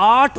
8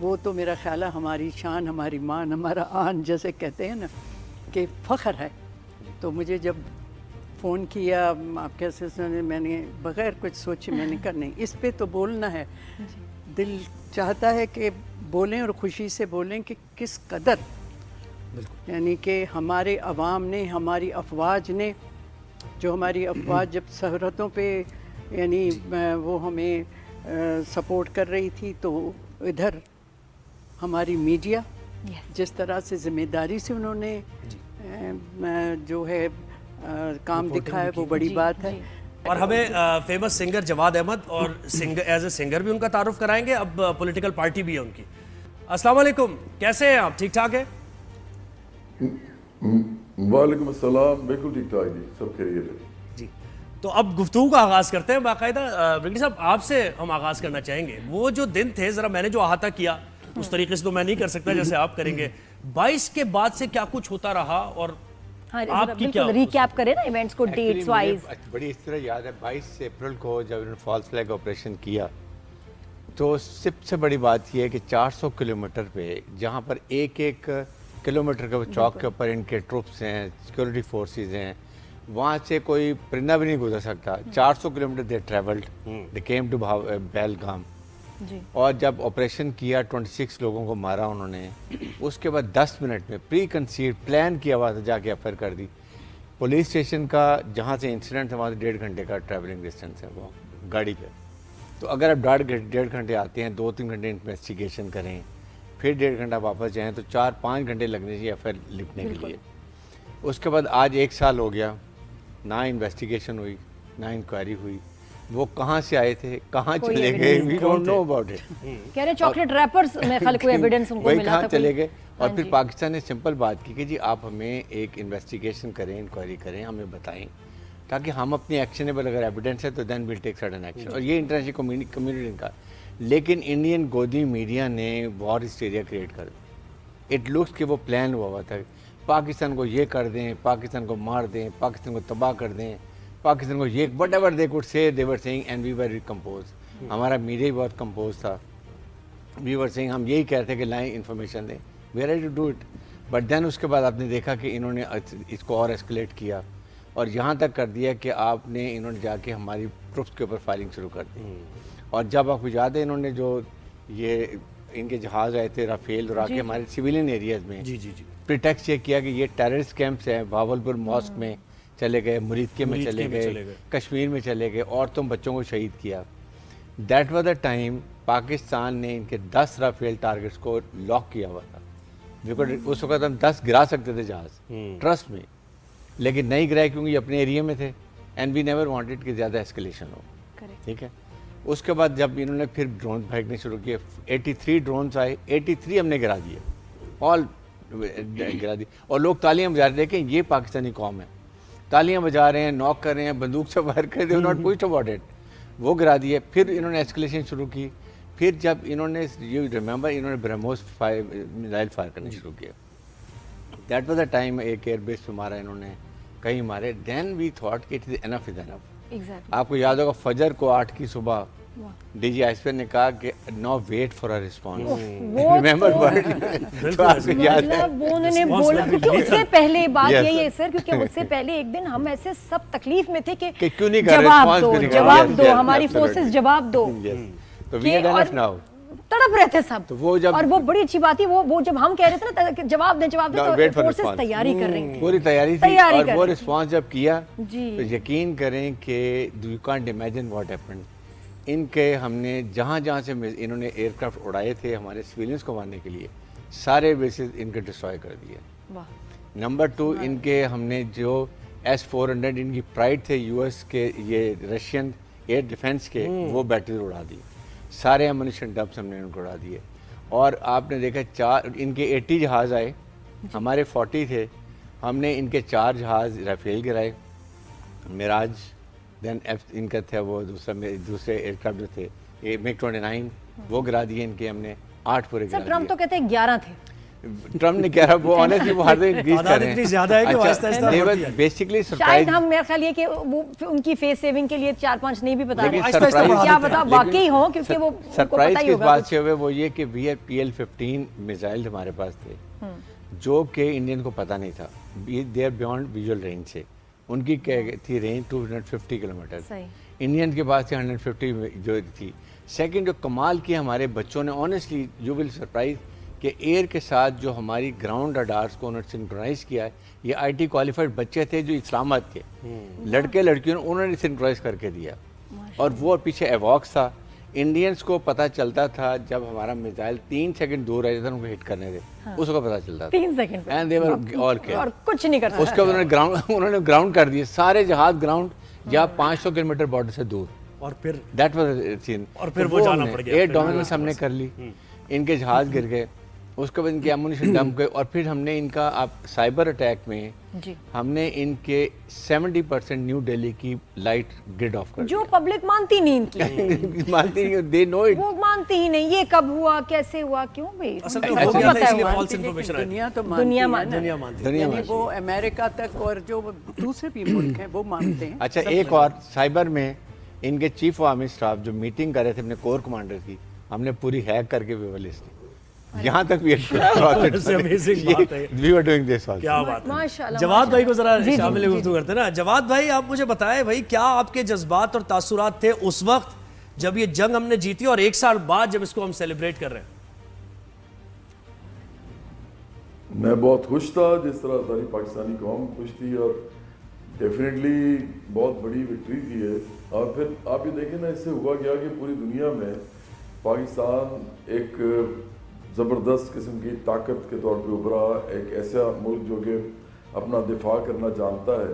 وہ تو میرا خیال ہے ہماری شان، ہماری مان، ہمارا آن جیسے کہتے ہیں نا کہ فخر ہے. تو مجھے جب فون کیا آپ کے اسسٹنٹ نے، میں نے بغیر کچھ سوچے میں نے کہا نہیں اس پہ تو بولنا ہے. دل چاہتا ہے کہ بولیں اور خوشی سے بولیں کہ کس قدر یعنی کہ ہمارے عوام نے، ہماری افواج نے، جو ہماری افواج جب سرحدوں پہ یعنی وہ ہمیں سپورٹ کر رہی تھی، تو ادھر ہماری میڈیا جس طرح سے ذمہ داری سے انہوں نے جو ہے کام دکھایا وہ بڑی بات ہے. اور ہمیں فیمس سنگر جواد احمد اور ایز اے سنگر بھی ان کا تعارف کرائیں گے. اب پولیٹیکل پارٹی بھی ہے ان کی. السلام علیکم، کیسے ہیں آپ؟ ٹھیک ٹھاک ہیں؟ وعلیکم السلام، بالکل ٹھیک ٹھاک جی، سب خیریت ہے جی. تو اب گفتگو کا آغاز کرتے ہیں. باقاعدہ برگیڈی صاحب آپ سے ہم آغاز کرنا چاہیں گے. وہ جو دن تھے ذرا میں نے جو احاطہ کیا اس طریقے سے تو میں نہیں کر سکتا جیسے آپ کریں گے. 22 کے بعد سے کیا کچھ ہوتا رہا اور آپ کی کیا ریکیپ کریں نا ایونٹس کو ڈیٹس وائز؟ بڑی اس طرح یاد ہے 22 اپریل کو جب انہوں نے فالس فلیگ آپریشن کیا تو سب سے بڑی بات یہ ہے کہ 400 کلومیٹر پہ جہاں پر ایک ایک کلومیٹر کے چوک کے اوپر ان کے ٹروپس ہیں، سیکورٹی فورسز ہیں، وہاں سے کوئی پرندہ بھی نہیں گزر سکتا. 400 kilometre they travelled, they came to Belgaum. اور جب آپریشن کیا 26 لوگوں کو مارا انہوں نے. اس کے بعد 10 منٹ میں پری کنسیڈ پلان کیا ہوا تھا، جا کے افر کر دی. پولیس اسٹیشن کا جہاں سے انسیڈنٹ ہے وہاں سے 1.5 گھنٹے کا ٹریولنگ ڈسٹینس ہے وہ گاڑی پہ. تو اگر آپ 1.5 گھنٹے آتے ہیں، 2-3 گھنٹے انویسٹیگیشن کریں، پھر 1.5 گھنٹہ واپس جائیں، تو 4-5 گھنٹے لگنے چاہیے افر لکھنے کے لیے. اس کے بعد آج 1 سال ہو گیا، نہ انویسٹیگیشن ہوئی نہ انکوائری ہوئی. وہ کہاں سے آئے تھے، کہاں چلے گئے، we don't know about it. کہہ رہے چاکلیٹ ریپرز میں خلق کوئی ایویڈنس ان کو ملا تھا، کہاں چلے گئے. اور پھر پاکستان نے سمپل بات کی کہ جی آپ ہمیں ایک انویسٹیگیشن کریں، انکوائری کریں، ہمیں بتائیں تاکہ ہم اپنی ایکشنیبل اگر ایویڈنس ہے تو دین ول ٹیک سرٹن ایکشن. اور یہ انٹرنیشنل کمیونٹی کا. لیکن انڈین گودی میڈیا نے وار ہسٹیریا کریٹ کر دی. اٹ لکس کہ وہ پلان ہوا تھا، پاکستان کو یہ کر دیں، پاکستان کو مار دیں، پاکستان کو تباہ کر دیں، پاکستان کو یہ what ever they could say they were seeing and we were compose. ہمارا میڈیا بہت کمپوز تھا. وی ور سیئنگ ہم یہی کہتے ہیں کہ لائیں انفارمیشن دیں، we are ready to do it. But then اس کے بعد آپ نے دیکھا کہ انہوں نے اس کو اور ایسکلیٹ کیا اور یہاں تک کر دیا کہ انہوں نے جا کے ہماری ٹروپس کے اوپر فائرنگ شروع کر دی. اور جب آپ کو یاد ہے انہوں نے جو یہ ان کے جہاز آئے تھے رافیل اور آ کے ہمارے سویلین ایریاز میں پریٹیکسٹ یہ کیا کہ یہ ٹیررسٹ کیمپس ہیں، بھاولپور ماسک میں چلے گئے، مریدکے میں چلے گئے، کشمیر میں چلے گئے، عورتوں بچوں کو شہید کیا. That was the time Pakistan نے ان کے 10 رافیل ٹارگٹس کو لاک کیا ہوا تھا. بیکاز اس وقت ہم 10 گرا سکتے تھے جہاز، ٹرسٹ میں، لیکن نہیں گرائے کیونکہ یہ اپنے ایریا میں تھے. اینڈ وی نیور وانٹڈ کہ زیادہ اسکلیشن ہو. ٹھیک ہے. اس کے بعد جب انہوں نے پھر ڈرون پھینکنے شروع کیے، 83 ڈرونس آئے، 83 ہم نے گرا دیے، آل گرا دی. اور لوگ تالیاں بجا رہے تھے کہ یہ پاکستانی قوم ہے، تالیاں بجا رہے ہیں، ناک کر رہے ہیں، بندوق سے فائر کر رہے ہیں، ناٹ پوچھڈ اباؤٹ اٹ. وہ گرا دیے. پھر انہوں نے ایسکلیشن شروع کی. پھر جب انہوں نے یو ریممبر انہوں نے برہموس میزائل فائر کرنے شروع کیا. دیٹ واز دا ٹائم ایک ایئر بیس پہ مارا انہوں نے، کہیں مارے. دین وی تھاٹ کہ اٹ از انف از انف. آپ کو یاد ہوگا فجر کو 8 کی صبح ڈی جی آئسپر نے کہا کہ no wait for a response. Remember وہ انہوں نے بولا کیونکہ اس سے پہلے بات یہی ہے سر، کیونکہ اس سے پہلے ایک دن ہم ایسے سب تکلیف میں تھے کہ جواب دو ہماری فورسز جواب دو. تو وی آر انف ناؤ. تڑپ رہے تھے سب. اور وہ بڑی اچھی بات تھی، وہ جب ہم کہہ رہے تھے نا کہ جواب دیں تو فورسز تیاری کر رہی تھی، پوری تیاری تھی. اور وہ رسپانس جب کیا تو یقین کریں کہ you can't imagine what happened. ان کے ہم نے جہاں جہاں سے انہوں نے ایئر کرافٹ اڑائے تھے ہمارے سویلینس کو مارنے کے لیے، سارے بیسز ان کے ڈسٹروائے کر دیے. نمبر 2 ان کے ہم نے جو S-400 ان کی پرائڈ تھے یو ایس کے، یہ رشین ایئر ڈیفینس کے، وہ بیٹریز اڑا دی. سارے امونیشن ڈبس ہم نے ان کو اڑا دیے. اور آپ نے دیکھا ان کے 80 جہاز آئے، ہمارے 40 تھے. ہم نے ان کے 4 جہاز رافیل گرائے، میراج. دین ان کا تھا وہ دوسرے ایئر کرافٹ جو تھے، یہ MiG-29 وہ گرا دیے ان کے ہم نے 8 پورے گرا دیے. ٹرمپ تو کہتے ہیں 11 تھے. ٹرمپ نے کہہ رہا وہ آنیسٹلی وہ ہر دن انکریز کر رہے ہیں. اتنی زیادہ ہے کہ وہ آہستہ آہستہ بڑھتی ہے. بیسکلی شاید سرپرائز ہم میرا خیال یہ کہ وہ ان کی فیس سیونگ کے لیے 4-5 نہیں بھی بتا رہے لیکن surprise- کیا پتا واقعی ہو, کیونکہ وہ سرپرائز پتہ ہی کس ہوگا بات سے ہوئے وہ یہ کہ PL-15 میزائل ہمارے پاس تھے جو کہ انڈین کو پتہ نہیں تھا. They are beyond visual range سے. ان کی تھی رینج 250 کلومیٹر, انڈین کے پاس تھی 150 جو تھی. سیکنڈ جو کمال کیا ہمارے بچوں نے, آنیسٹلی یو ول سرپرائز, کہ ایئر کے ساتھ جو ہماری گراؤنڈ رڈارز کو انہوں نے سنکرونائز کیا ہے. یہ IT کوالیفائڈ بچے تھے جو اسلام آباد کے لڑکے لڑکیوں انہوں نے سنکرونائز کر کے دیا. اور وہ پیچھے ایواکس تھا. انڈینس کو پتہ چلتا تھا جب ہمارا میزائل 3 سیکنڈ دور رہتا تھا ان کو ہٹ کرنے سے, اس کو پتہ چلتا تھا 3 second and they were all care, اور کچھ نہیں کر اس کے بعد انہوں نے گراؤنڈ کر دیے سارے جہاز گراؤنڈ یا 500 کلومیٹر بارڈر سے دور. اور پھر دیٹ واز سین. اور پھر وہ جانا پڑ گیا. ایئر ڈومیننس ہم نے کر لی, ان کے جہاز گر گئے, اس کے بعد ان کے ایمونیشن ڈمپ گئے, اور پھر ہم نے ان کا سائبر اٹیک میں ہم نے ان کے 70% نیو دہلی کی لائٹ گرڈ آف کر, جو پبلک مانتی نہیں ان کی, مانتی نہیں, دے نو اٹ, وہ مانتی ہی نہیں. یہ کب ہوا, کیسے ہوا, کیوں بھائی, اصل میں ہو گیا تھا اس لیے فالس انفارمیشن آئی. دنیا تو دنیا مانتی ہے دنیا نا. مانتی ہے. یعنی وہ امریکہ تک اور جو دوسرے بھی ملک ہیں وہ مانتے ہیں. اچھا ایک اور سائبر میں ان کے چیف آف آرمی اسٹاف جو میٹنگ کر رہے تھے اپنے کور کمانڈر کی, ہم نے پوری ہیک کر کے بھی لسٹ دی. یہاں تک بھی کیا بات ہے. جواد بھائی کو ذرا شامل گفتگو کرتے ہیں نا. جواد بھائی آپ مجھے بتائیں بھائی کیا آپ کے جذبات اور تاثرات تھے اس وقت جب یہ جنگ ہم نے جیتی اور 1 سال بعد جب اس کو ہم سیلیبریٹ کر رہے ہیں؟ میں بہت خوش تھا, جس طرح ساری پاکستانی قوم خوش تھی, اور ڈیفینیٹلی بہت بڑی وکٹری تھی ہے. اور پھر آپ یہ دیکھیں نا, اس سے ہوا گیا کہ پوری دنیا میں پاکستان ایک زبردست قسم کی طاقت کے طور پہ ابھرا, ایک ایسا ملک جو کہ اپنا دفاع کرنا جانتا ہے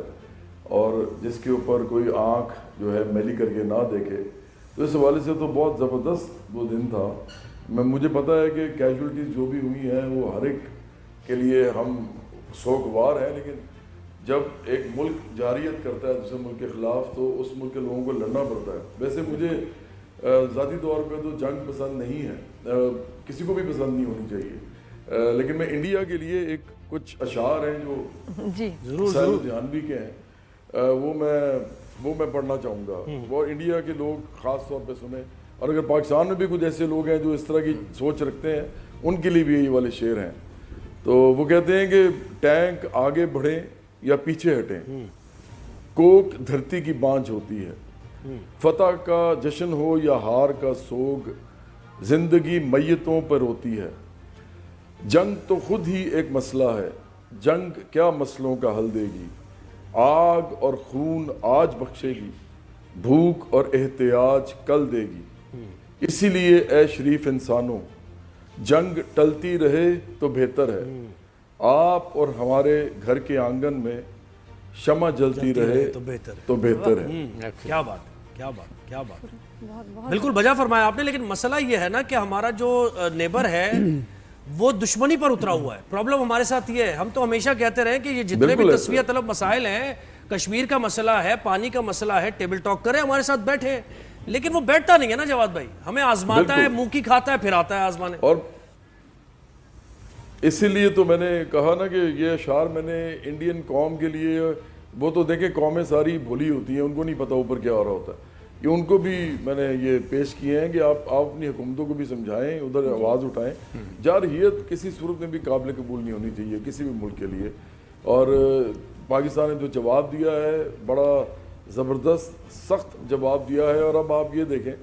اور جس کے اوپر کوئی آنکھ جو ہے میلی کر کے نہ دیکھے. تو اس حوالے سے تو بہت زبردست وہ دن تھا. مجھے پتہ ہے کہ کیجولٹیز جو بھی ہوئی ہیں وہ ہر ایک کے لیے ہم سوگوار ہیں, لیکن جب ایک ملک جارحیت کرتا ہے دوسرے ملک کے خلاف تو اس ملک کے لوگوں کو لڑنا پڑتا ہے. ویسے مجھے ذاتی طور پہ تو جنگ پسند نہیں ہے, کسی کو بھی پسند نہیں ہونی چاہیے, لیکن میں انڈیا کے لیے ایک کچھ اشعار ہیں جو ضرور جہانوی کے ہیں, وہ میں پڑھنا چاہوں گا. وہ انڈیا کے لوگ خاص طور پہ سنیں, اور اگر پاکستان میں بھی کچھ ایسے لوگ ہیں جو اس طرح کی سوچ رکھتے ہیں ان کے لیے بھی یہی والے شعر ہیں. تو وہ کہتے ہیں کہ ٹینک آگے بڑھیں یا پیچھے ہٹیں, کوک دھرتی کی بانجھ ہوتی ہے, فتح کا جشن ہو یا ہار کا سوگ, زندگی میتوں پر ہوتی ہے. جنگ تو خود ہی ایک مسئلہ ہے, جنگ کیا مسئلوں کا حل دے گی, آگ اور خون آج بخشے گی, بھوک اور احتیاج کل دے گی. اسی لیے اے شریف انسانوں, جنگ ٹلتی رہے تو بہتر ہے, آپ اور ہمارے گھر کے آنگن میں شمع جلتی رہے تو بہتر ہے. کیا بات, کیا بات, کیا بات. بالکل بجا فرمایا آپ نے. لیکن مسئلہ یہ ہے نا کہ ہمارا جو نیبر ہے وہ دشمنی پر اترا ہوا ہے. پرابلم ہمارے ساتھ یہ ہے, ہم تو ہمیشہ کہتے رہے کہ یہ جتنے بھی تصفیہ طلب مسائل ہیں, کشمیر کا مسئلہ ہے, پانی کا مسئلہ ہے, ٹیبل ٹاک کریں, ہمارے ساتھ بیٹھے, لیکن وہ بیٹھتا نہیں ہے نا جواد بھائی. ہمیں آزماتا ہے, منہ کی کھاتا ہے, پھر آتا ہے آزمانے. اور اسی لیے تو میں نے کہا نا کہ یہ اشعار میں نے انڈین قوم کے لیے, وہ تو دیکھیں قومیں ساری بھولی ہوتی ہیں, ان کو نہیں پتہ اوپر کیا ہو رہا ہوتا ہے, یہ ان کو بھی میں نے یہ پیش کیے ہیں کہ آپ اپنی حکومتوں کو بھی سمجھائیں, ادھر آواز اٹھائیں. جارحیت کسی صورت میں بھی قابل قبول نہیں ہونی چاہیے کسی بھی ملک کے لیے. اور پاکستان نے جو جواب دیا ہے بڑا زبردست سخت جواب دیا ہے. اور اب آپ یہ دیکھیں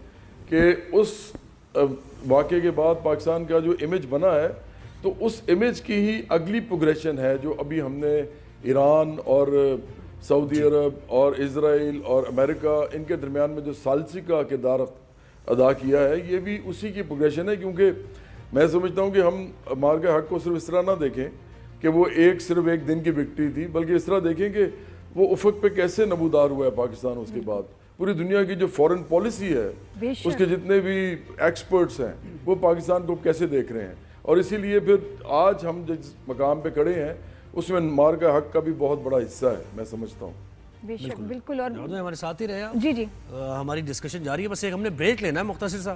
کہ اس واقعے کے بعد پاکستان کا جو امیج بنا ہے, تو اس امیج کی ہی اگلی پروگریشن ہے جو ابھی ہم نے ایران اور سعودی عرب اور اسرائیل اور امریکہ ان کے درمیان میں جو ثالثی کا کردار ادا کیا ہے, یہ بھی اسی کی پروگریشن ہے. کیونکہ میں سمجھتا ہوں کہ ہم مارکہ حق کو صرف اس طرح نہ دیکھیں کہ وہ صرف ایک دن کی وکٹری تھی, بلکہ اس طرح دیکھیں کہ وہ افق پہ کیسے نمودار ہوا ہے پاکستان. اس کے بعد پوری دنیا کی جو فورن پالیسی ہے, اس کے جتنے بھی ایکسپرٹس ہیں وہ پاکستان کو کیسے دیکھ رہے ہیں. اور اسی لیے پھر آج ہم جس مقام پہ کھڑے ہیں اس میں مارکہ حق کا بھی بہت بڑا حصہ ہے, میں سمجھتا ہوں. بے شک, بالکل. اور ہمارے ساتھ ہی رہے آپ. جی جی ہماری ڈسکشن جاری ہے, بس ایک ہم نے بریک لینا ہے مختصر سا.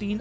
3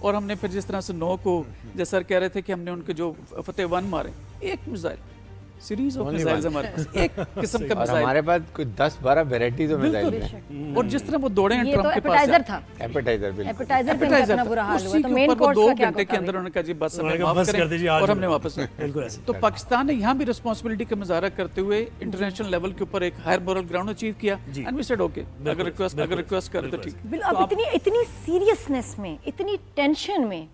اور ہم نے پھر جس طرح سے 9 کو جیسے سر کہہ رہے تھے کہ ہم نے ان کے جو فتح 1 مارے، ایک میزائل سیریز آف میزائلز ہمارے پاس، ایک قسم کا اور میزائل، ہمارے پاس کوئی 10-12 ویرائٹیز آف میزائل ہیں، اور جس طرح وہ دوڑے ہیں یہ تو ٹرمپ کے پاس ایپیٹائزر تھا، ایپیٹائزر بالکل ایپیٹائزر پہ اتنا برا حال ہوا، تو مین اسی کورس کے اوپر کا کیا 2 گھنٹے کے اندر انہوں نے کہا جی بس ہمیں معاف بس کر کریں دیجیے آج اور ہم نے واپس بالکل ایسے تو پاکستان نے یہاں بھی رسپانسبلٹی کا مظاہرہ کرتے ہوئے انٹرنیشنل لیول کے اوپر ایک ہائر مورل گراؤنڈ اچیو کیا، اینڈ وی سیڈ اوکے اگر ریکویسٹ کرے تو ٹھیک۔ اب اتنی سیریسنس میں، اتنی ٹینشن میں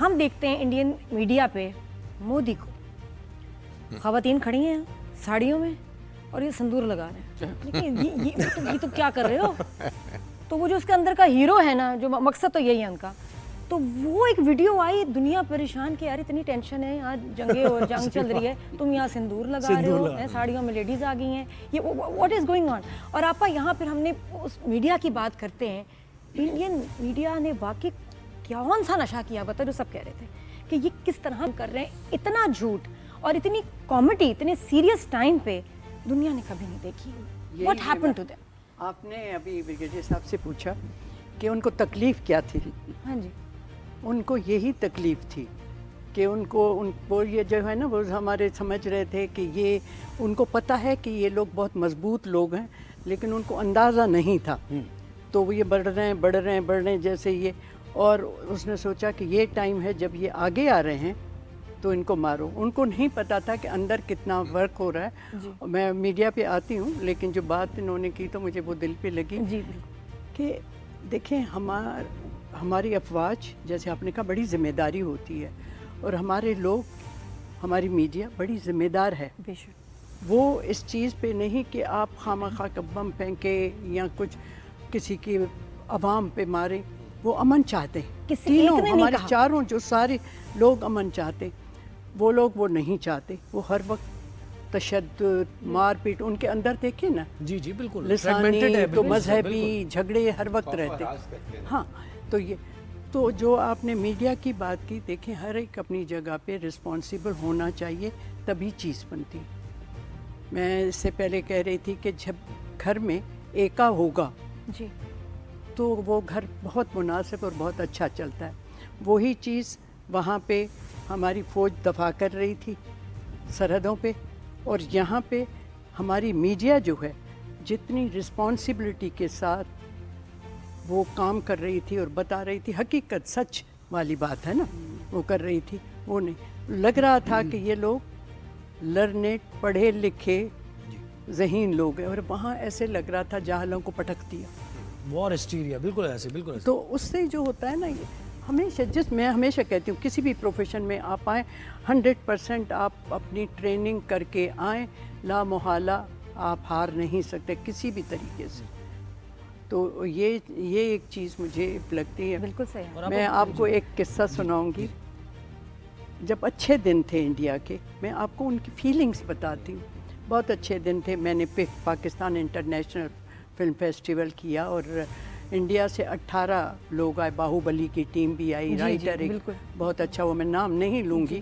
ہم دیکھتے ہیں انڈین میڈیا پہ مودی کو، خواتین کھڑی ہیں ساڑیوں میں اور یہ سندور لگا رہے ہیں، لیکن یہ تو کیا کر رہے ہو؟ تو وہ جو اس کے اندر کا ہیرو ہے نا، جو مقصد تو یہی ہے ان کا، تو وہ ایک ویڈیو آئی، دنیا پریشان کہ یار اتنی ٹینشن ہے، یہاں جنگیں اور جنگ چل رہی ہے، تم یہاں سندور لگا رہے ہو، ساڑیوں میں لیڈیز آ گئی ہیں، یہ واٹ از گوئنگ آن؟ اور آپا یہاں پھر ہم نے اس میڈیا کی بات کرتے ہیں، انڈین میڈیا نے واقعی کون سا نشہ کیا بتا، جو سب کہہ رہے تھے کہ یہ کس طرح کر رہے ہیں، اتنا جھوٹ اور اتنی کامیڈی اتنے سیریس ٹائم پہ دنیا نے کبھی نہیں دیکھی۔ What happen to them? آپ نے ابھی بریگیڈیئر صاحب سے پوچھا کہ ان کو تکلیف کیا تھی، ہاں جی، ان کو یہی تکلیف تھی کہ وہ یہ جو ہے نا، وہ ہمارے سمجھ رہے تھے کہ یہ ان کو پتہ ہے کہ یہ لوگ بہت مضبوط لوگ ہیں، لیکن ان کو اندازہ نہیں تھا، تو وہ یہ بڑھ رہے ہیں جیسے یہ، اور اس نے سوچا کہ یہ ٹائم ہے جب یہ آگے آ رہے ہیں تو ان کو مارو۔ ان کو نہیں پتا تھا کہ اندر کتنا ورک ہو رہا ہے۔ میں میڈیا پہ آتی ہوں، لیکن جو بات انہوں نے کی تو مجھے وہ دل پہ لگی کہ دیکھیں ہماری افواج، جیسے آپ نے کہا، بڑی ذمہ داری ہوتی ہے، اور ہمارے لوگ، ہماری میڈیا بڑی ذمہ دار ہے، وہ اس چیز پہ نہیں کہ آپ خواہ کا بم پھینکے یا کچھ کسی کی عوام پہ مارے، وہ امن چاہتے ہیں، تینوں ہمارے چاروں جو سارے لوگ امن چاہتے، وہ لوگ وہ نہیں چاہتے، وہ ہر وقت تشدد، مار پیٹ ان کے اندر دیکھیں نا، جی جی بالکل لسانی تو مذہبی جھگڑے ہر وقت رہتے۔ ہاں، تو یہ تو جو آپ نے میڈیا کی بات کی، دیکھیں ہر ایک اپنی جگہ پہ رسپانسیبل ہونا چاہیے، تبھی چیز بنتی۔ میں اس سے پہلے کہہ رہی تھی کہ جب گھر میں ایکا ہوگا جی تو وہ گھر بہت مناسب اور بہت اچھا چلتا ہے۔ وہی چیز وہاں پہ ہماری فوج دفاع کر رہی تھی سرحدوں پہ، اور یہاں پہ ہماری میڈیا جو ہے جتنی رسپانسبلٹی کے ساتھ وہ کام کر رہی تھی اور بتا رہی تھی، حقیقت سچ والی بات ہے نا، وہ کر رہی تھی، وہ نہیں لگ رہا تھا کہ یہ لوگ لرنیڈ، پڑھے لکھے ذہین لوگ ہیں، اور وہاں ایسے لگ رہا تھا جاہلوں کو پٹک دیا، وار ہسٹیریا، بالکل ایسے بالکل ایسے۔ تو اس سے جو ہوتا ہے نا، ہمیشہ میں ہمیشہ کہتی ہوں کسی بھی پروفیشن میں آپ آئیں 100% آپ اپنی ٹریننگ کر کے آئیں، لا محالہ آپ ہار نہیں سکتے کسی بھی طریقے سے۔ تو یہ ایک چیز مجھے لگتی ہے۔ بالکل صحیح۔ میں آپ کو ایک قصہ سناؤں گی، جب اچھے دن تھے انڈیا کے، میں آپ کو ان کی فیلنگز بتاتی ہوں۔ بہت اچھے دن تھے، میں نے پاکستان انٹرنیشنل فلم فیسٹیول کیا، اور انڈیا سے 18 لوگ آئے، باہوبلی کی ٹیم بھی آئی، رائٹر ایک بہت اچھا، وہ میں نام نہیں لوں گی،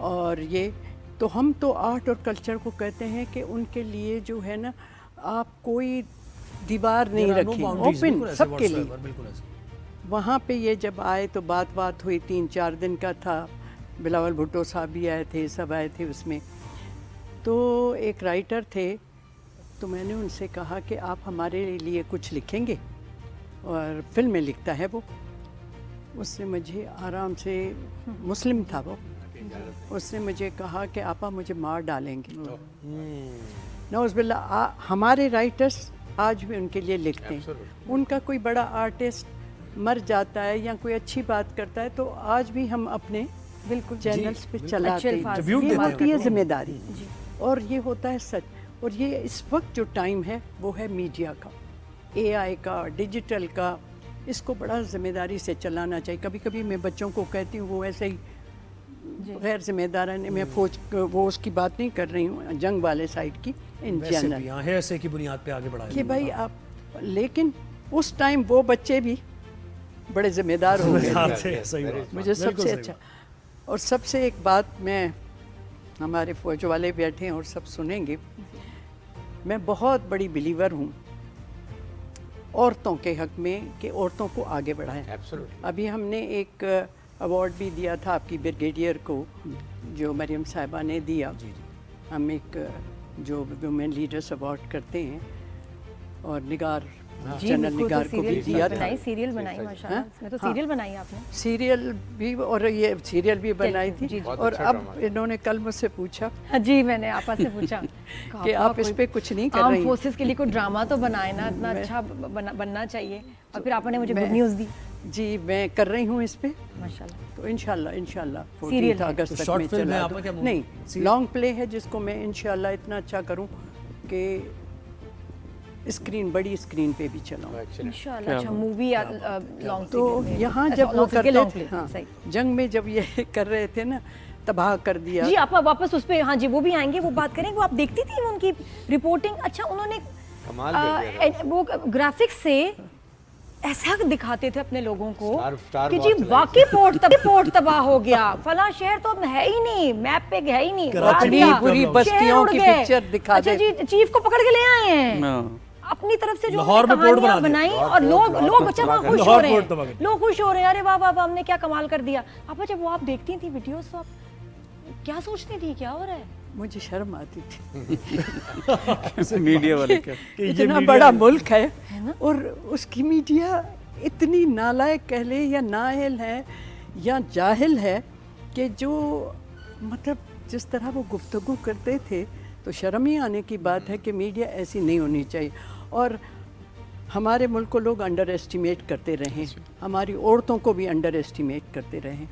اور یہ تو ہم تو آرٹ اور کلچر کو کہتے ہیں کہ ان کے لیے جو ہے نا، آپ کوئی دیوار نہیں رکھیں، اوپن سب کے لیے۔ وہاں پہ یہ جب آئے تو بات ہوئی، 3-4 دن کا تھا، بلاول بھٹو صاحب بھی آئے تھے، سب آئے تھے اس میں۔ تو ایک رائٹر تھے، تو میں نے ان سے کہا کہ آپ ہمارے لیے کچھ لکھیں گے، اور فلم میں لکھتا ہے وہ۔ اس نے مجھے آرام سے، مسلم تھا وہ، اس نے مجھے کہا کہ آپا مجھے مار ڈالیں گے۔ نعوذ باللہ، ہمارے رائٹرز آج بھی ان کے لیے لکھتے ہیں، ان کا کوئی بڑا آرٹسٹ مر جاتا ہے یا کوئی اچھی بات کرتا ہے تو آج بھی ہم اپنے بالکل چینلز پہ چلاتے ہیں، یہ ہوتی ہے ذمہ داری، اور یہ ہوتا ہے سچ۔ اور یہ اس وقت جو ٹائم ہے وہ ہے میڈیا کا، اے آئی کا، ڈیجیٹل کا، اس کو بڑا ذمہ داری سے چلانا چاہیے۔ کبھی کبھی میں بچوں کو کہتی ہوں، وہ ایسے ہی غیر ذمہ دارانہ، میں فوج وہ اس کی بات نہیں کر رہی ہوں، جنگ والے سائڈ کی، ان جنرل ایسے کی بنیاد پہ آگے بڑھائیں کہ بھائی آپ، لیکن اس ٹائم وہ بچے بھی بڑے ذمہ دار ہو گئے، مجھے سب سے اچھا۔ اور سب سے ایک بات، میں، ہمارے فوج والے بیٹھے ہیں اور سب سنیں گے، میں بہت بڑی بلیور ہوں عورتوں کے حق میں کہ عورتوں کو آگے بڑھائیں. ابھی ہم نے ایک ایوارڈ بھی دیا تھا آپ کی بریگیڈیئر کو جو مریم صاحبہ نے دیا. ہم ایک جو ویمن لیڈرز ایوارڈ کرتے ہیں اور نگار جنرل نگار کو بھی دیا تھا. سیریل بنائی ماشاءاللہ, اس میں تو سیریل بنائی آپ نے. سیریل بھی اور یہ سیریل بھی بنائی تھی. اور اب انہوں نے کل مجھ سے پوچھا, جی میں نے آپا سے پوچھا کہ آپ اس پہ کچھ نہیں کر رہی آرم فورسز کے لیے کوئی ڈرامہ تو بنائے نا, اتنا اچھا بننا چاہیے. اور پھر آپ نے مجھے گڈ نیوز دی. جی میں کر رہی ہوں اس پہ ماشاءاللہ. تو انشاءاللہ 14 اگست تک میں چلا دوں. نہیں, لانگ پلے ہے جس کو میں انشاءاللہ اتنا اچھا کروں کہ اسکرین, بڑی اسکرین پہ بھی چلاؤں انشاءاللہ. اچھا مووی لانگ. تو یہاں جب وہ کرتے تھے, ہاں جنگ میں جب یہ کر رہے تھے نا, تباہ کر دیا. جی آپ واپس اس پہ, ہاں جی وہ بھی آئیں گے, وہ بات کریں گے. وہ آپ دیکھتی تھی ان کی رپورٹنگ. اچھا انہوں نے وہ گرافکس سے ایسا دکھاتے تھے اپنے لوگوں کو کہ جی واقعی پورٹ تباہ ہو گیا, فلاں شہر تو اب ہے ہی نہیں, میپ پہ ہے ہی نہیں, پوری بستیوں کی پکچر دکھا دے. اچھا جی چیف کو پکڑ کے لے آئے ہیں اپنی طرف سے, جو کہانیاں بنائی, اور لوگ اچھا وہاں خوش ہو رہے ہیں, لوگ خوش ہو رہے ہیں, ارے واہ واہ ہم نے کیا کمال کر دیا. آپ جب وہ آپ دیکھتی تھی ویڈیوز تو آپ کیا سوچتی تھی, کیا ہو رہا ہے؟ مجھے شرم آتی تھی. میڈیا والے اتنا بڑا ملک ہے اور اس کی میڈیا اتنی نالائق کہہ لے یا نااہل ہے یا جاہل ہے کہ جو مطلب جس طرح وہ گفتگو کرتے تھے تو شرم ہی آنے کی بات ہے کہ میڈیا ایسی نہیں ہونی چاہیے. اور ہمارے ملک کو لوگ انڈر ایسٹیمیٹ کرتے رہیں, ہماری عورتوں کو بھی انڈر ایسٹیمیٹ کرتے رہیں.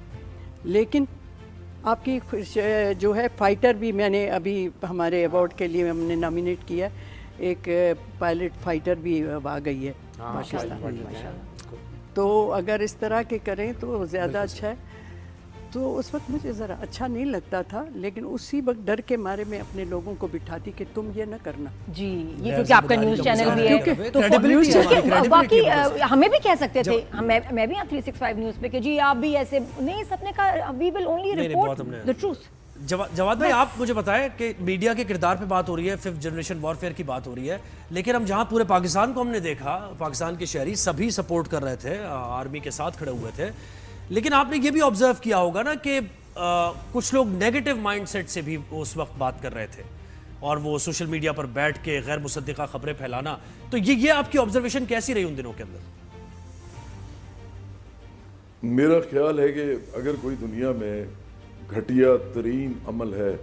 لیکن آپ کی جو ہے فائٹر بھی, میں نے ابھی ہمارے ایوارڈ کے لیے ہم نے نامینیٹ کیا, ایک پائلٹ فائٹر بھی آ گئی ہے ماشاءاللہ. تو اگر اس طرح کے کریں تو زیادہ اچھا ہے. تو اس وقت مجھے ذرا اچھا نہیں لگتا تھا, لیکن اسی وقت ڈر کے مارے میں اپنے لوگوں کو بٹھاتی کہ تم یہ نہ کرنا. جی یہ کیونکہ آپ کا نیوز چینل بھی ہے تو باقی ہمیں بھی کہہ سکتے تھے, میں بھی 365 نیوز پہ کہ جی آپ بھی ایسے نہیں, سب نے کہا we will only report the truth. Jawad بھائی آپ مجھے بتائیں کہ میڈیا کے کردار پہ بات ہو رہی ہے, 5th جنریشن وارفیئر کی بات ہو رہی ہے, لیکن ہم جہاں پورے پاکستان کو ہم نے دیکھا, پاکستان کے شہری سبھی سپورٹ کر رہے تھے, آرمی کے ساتھ کھڑے ہوئے تھے, لیکن آپ نے یہ بھی آبزرو کیا ہوگا نا کہ کچھ لوگ نیگیٹو مائنڈ سیٹ سے بھی اس وقت بات کر رہے تھے, اور وہ سوشل میڈیا پر بیٹھ کے غیر مصدقہ خبریں پھیلانا. تو یہ آپ کی آبزرویشن کیسی رہی ان دنوں کے اندر؟ میرا خیال ہے کہ اگر کوئی دنیا میں گھٹیا ترین عمل ہے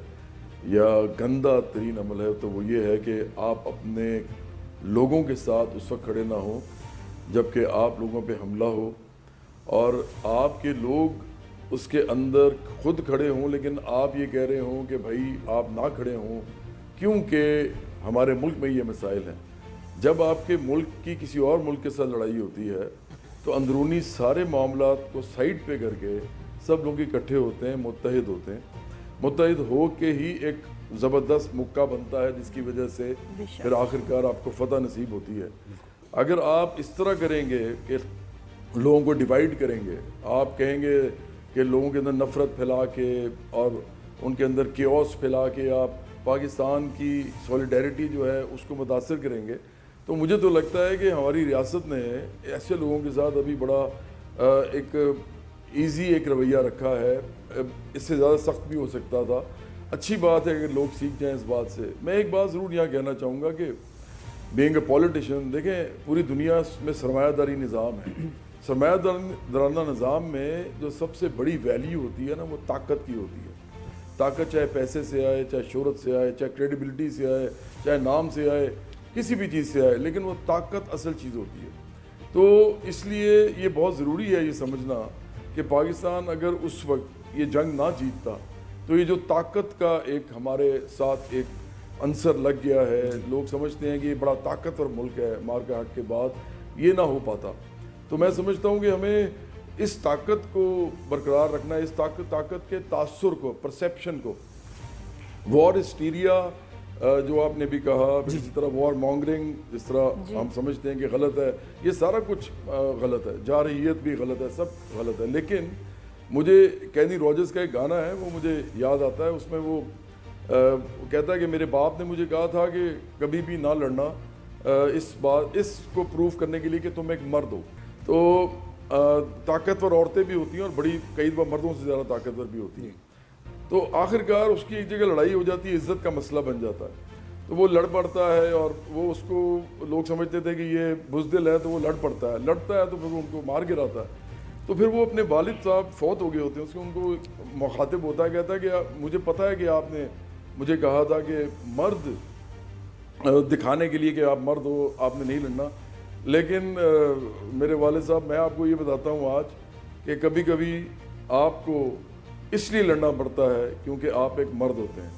یا گندا ترین عمل ہے تو وہ یہ ہے کہ آپ اپنے لوگوں کے ساتھ اس وقت کھڑے نہ ہوں جبکہ آپ لوگوں پہ حملہ ہو, اور آپ کے لوگ اس کے اندر خود کھڑے ہوں لیکن آپ یہ کہہ رہے ہوں کہ بھائی آپ نہ کھڑے ہوں کیونکہ ہمارے ملک میں یہ مسائل ہیں. جب آپ کے ملک کی کسی اور ملک کے ساتھ لڑائی ہوتی ہے تو اندرونی سارے معاملات کو سائڈ پہ کر کے سب لوگ اکٹھے ہوتے ہیں, متحد ہوتے ہیں, متحد ہو کے ہی ایک زبردست مکہ بنتا ہے جس کی وجہ سے پھر آخرکار آپ کو فتح نصیب ہوتی ہے. اگر آپ اس طرح کریں گے کہ لوگوں کو ڈیوائیڈ کریں گے, آپ کہیں گے کہ لوگوں کے اندر نفرت پھیلا کے اور ان کے اندر کیوس پھیلا کے آپ پاکستان کی سولیڈیرٹی جو ہے اس کو متاثر کریں گے, تو مجھے تو لگتا ہے کہ ہماری ریاست نے ایسے لوگوں کے ساتھ ابھی بڑا ایک ایزی ایک رویہ رکھا ہے, اس سے زیادہ سخت بھی ہو سکتا تھا. اچھی بات ہے کہ لوگ سیکھ جائیں اس بات سے. میں ایک بات ضرور یہاں کہنا چاہوں گا کہ بینگ اے پولیٹیشین, دیکھیں پوری دنیا میں سرمایہ داری نظام ہے. سرمایہ دارانہ نظام میں جو سب سے بڑی ویلیو ہوتی ہے نا وہ طاقت کی ہوتی ہے. طاقت چاہے پیسے سے آئے, چاہے شہرت سے آئے, چاہے کریڈیبلٹی سے آئے, چاہے نام سے آئے, کسی بھی چیز سے آئے, لیکن وہ طاقت اصل چیز ہوتی ہے. تو اس لیے یہ بہت ضروری ہے یہ سمجھنا کہ پاکستان اگر اس وقت یہ جنگ نہ جیتتا تو یہ جو طاقت کا ایک ہمارے ساتھ ایک عنصر لگ گیا ہے, لوگ سمجھتے ہیں کہ یہ بڑا طاقتور ملک ہے, مار کے ہٹ کے بعد یہ نہ ہو پاتا. تو میں سمجھتا ہوں کہ ہمیں اس طاقت کو برقرار رکھنا ہے, اس طاقت کے تاثر کو, پرسیپشن کو. وار ہسٹیریا جو آپ نے بھی کہا, اسی طرح وار مانگرنگ جس طرح ہم سمجھتے ہیں کہ غلط ہے, یہ سارا کچھ غلط ہے, جارحیت بھی غلط ہے, سب غلط ہے. لیکن مجھے کینی راجرز کا ایک گانا ہے وہ مجھے یاد آتا ہے, اس میں وہ کہتا ہے کہ میرے باپ نے مجھے کہا تھا کہ کبھی بھی نہ لڑنا اس کو پروف کرنے کے لیے کہ تم ایک مرد ہو. تو طاقتور عورتیں بھی ہوتی ہیں اور بڑی کئی دفعہ مردوں سے زیادہ طاقتور بھی ہوتی ہیں. تو آخرکار اس کی ایک جگہ لڑائی ہو جاتی ہے, عزت کا مسئلہ بن جاتا ہے. تو وہ لڑ پڑتا ہے اور وہ اس کو لوگ سمجھتے تھے کہ یہ بزدل ہے تو وہ لڑ پڑتا ہے تو پھر وہ ان کو مار گراتا ہے. تو پھر وہ اپنے والد صاحب فوت ہو گئے ہوتے ہیں, اس کو ان کو مخاطب ہوتا ہے, کہتا ہے کہ مجھے پتہ ہے کہ آپ نے مجھے کہا تھا کہ مرد دکھانے کے لیے کہ آپ مرد ہو آپ نے نہیں لڑنا, لیکن میرے والد صاحب میں آپ کو یہ بتاتا ہوں آج کہ کبھی کبھی آپ کو اس لیے لڑنا پڑتا ہے کیونکہ آپ ایک مرد ہوتے ہیں.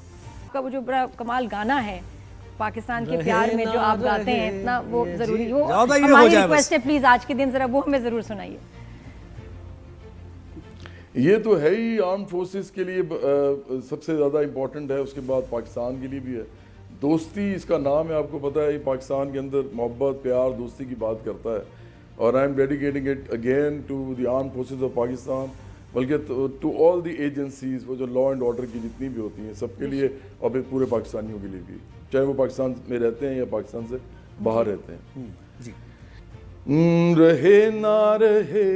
آپ کا وہ جو بڑا کمال گانا ہے پاکستان کے پیار میں جو آپ گاتے ہیں, اتنا وہ ضروری ہو, ہماری ریکویسٹ ہے پلیز آج کے دن ذرا وہ ہمیں ضرور سنائیے. یہ تو ہے ہی آرم فورسز کے لیے سب سے زیادہ امپورٹنٹ ہے, اس کے بعد پاکستان کے لیے بھی ہے. دوستی اس کا نام ہے, آپ کو پتہ ہے, پاکستان کے اندر محبت پیار دوستی کی بات کرتا ہے. اور I am dedicating it again to the arm forces of Pakistan, بلکہ ٹو آل دی ایجنسیز, وہ جو لا اینڈ آرڈر کی جتنی بھی ہوتی ہیں سب کے لیے, اور پھر پورے پاکستانیوں کے لیے بھی, چاہے وہ پاکستان میں رہتے ہیں یا پاکستان سے باہر رہتے ہیں. رہے نہ رہے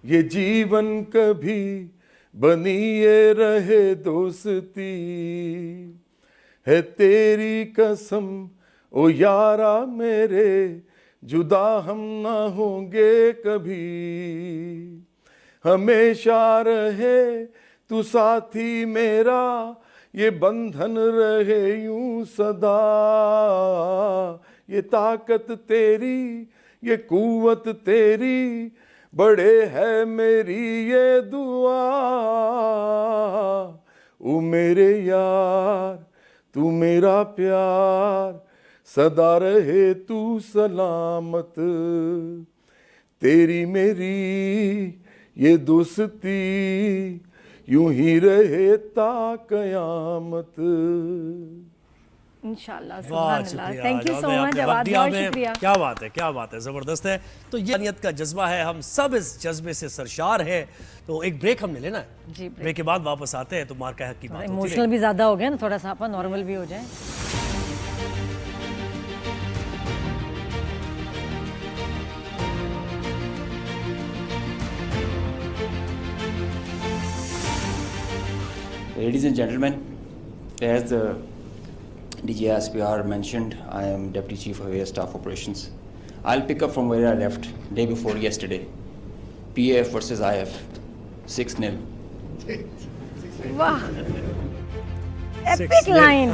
یہ جیون کبھی بنیے رہے دوستی, ہے تیری قسم او یارا میرے جدا ہم نہ ہوں گے کبھی, ہمیشہ رہے تو ساتھی میرا یہ بندھن رہے یوں سدا, یہ طاقت تیری یہ قوت تیری بڑے ہے میری یہ دعا, او میرے یار تو میرا پیار سدا رہے تو سلامت, تیری میری یہ دوستی یوں ہی رہے تا قیامت. انشاءاللہ, سبحان اللہ, تھینک یو سو مچ جواد, بہت شکریہ. کیا بات ہے, زبردست ہے. تو یہ انسانیت کا جذبہ ہے, ہم سب اس جذبے سے سرشار ہیں. تو ایک بریک ہم نے لینا ہے, جی بریک کے بعد واپس آتے ہیں تو مارکا حق کی بات ہوتی ہے. ایموشنل بھی زیادہ ہو گیا نا, تھوڑا سا آپ نارمل بھی ہو جائیں. Ladies and gentlemen, as the DG SPR mentioned, I am Deputy Chief of Air Staff Operations. I'll pick up from where I left day before yesterday. PAF versus IF, 6-0. واہ, ایپک لائن,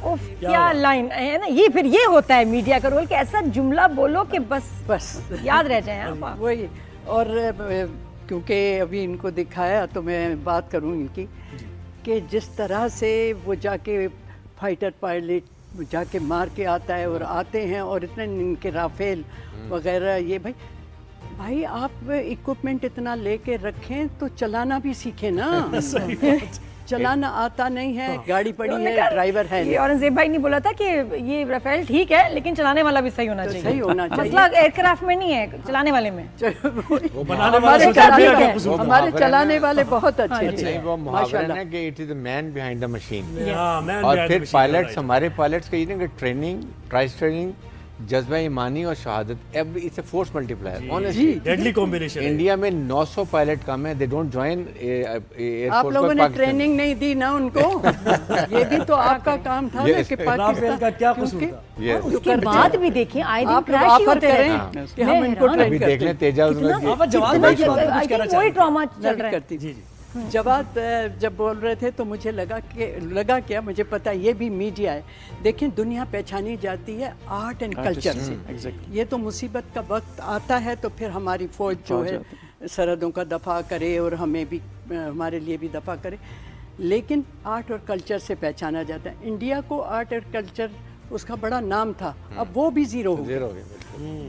اوف کیا line ہے نا یہ. پھر یہ ہوتا ہے media کا رول کہ ایسا جملہ بولو کہ بس یاد رہ جائیں آپ. وہی, اور کیونکہ ابھی ان کو دکھایا تو میں بات کروں ان کی کہ جس طرح سے وہ جا کے فائٹر پائلٹ جا کے مار کے آتا ہے اور آتے ہیں, اور اتنے ان کے رافیل وغیرہ, یہ بھائی آپ اکوپمنٹ اتنا لے کے رکھیں تو چلانا بھی سیکھیں نا. چلانا آتا نہیں ہے, گاڑی پڑی ہے, ڈرائیور ہے نہیں. اورنگزیب بھائی نے بولا تھا کہ یہ رافیل ٹھیک ہے لیکن چلانے والا بھی صحیح ہونا چاہیے. صحیح ہونا چاہیے. مسئلہ ایئر کرافٹ میں نہیں ہے, چلانے والے میں. ہمارے چلانے والے بہت اچھے تھے. وہ محاورہ ہے کہ it is the man behind the machine. اور پھر پائلٹس, ہمارے پائلٹس کا یہ نا کہ ٹریننگ, ٹرائس ٹریننگ, جذبہ ایمانی اور شہادت, every it's a force multiplier. Deadly combination. India میں 900 پائلٹ کم ہیں, they don't join air force. آپ لوگوں نے ٹریننگ نہیں دی نا ان کو, یہ بھی تو آپ کا کام تھا نا کہ پاکستان کا کیا قصور تھا. اس کے بعد بھی دیکھیں آئے دن کریش ہی ہوتے رہے ہیں کہ ہم ان کو ٹرین کرتے. دیکھ لیں تیجاز وہی ٹراما چل رہا ہے. جی جواد جب بول رہے تھے تو مجھے لگا کیا, مجھے پتا یہ بھی میڈیا ہے. دیکھیں دنیا پہچانی جاتی ہے آرٹ اینڈ کلچر سے. یہ تو مصیبت کا وقت آتا ہے تو پھر ہماری فوج جو ہے سرحدوں کا دفاع کرے اور ہمیں بھی, ہمارے لیے بھی دفاع کرے, لیکن آرٹ اور کلچر سے پہچانا جاتا ہے. انڈیا کو آرٹ اور کلچر اس کا بڑا نام تھا, اب وہ بھی زیرو ہو گیا.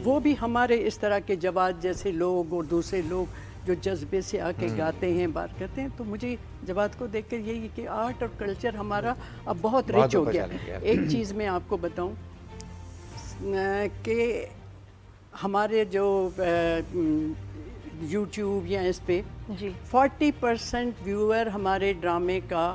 وہ بھی ہمارے اس طرح کے جواد جیسے لوگ اور دوسرے لوگ جو جذبے سے آ کے گاتے ہیں, بات کرتے ہیں. تو مجھے جواد کو دیکھ کر یہی کہ آرٹ اور کلچر ہمارا اب بہت رچ ہو گیا. ایک چیز میں آپ کو بتاؤں کہ ہمارے جو یوٹیوب یا اس پہ 40% ویور ہمارے ڈرامے کا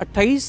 28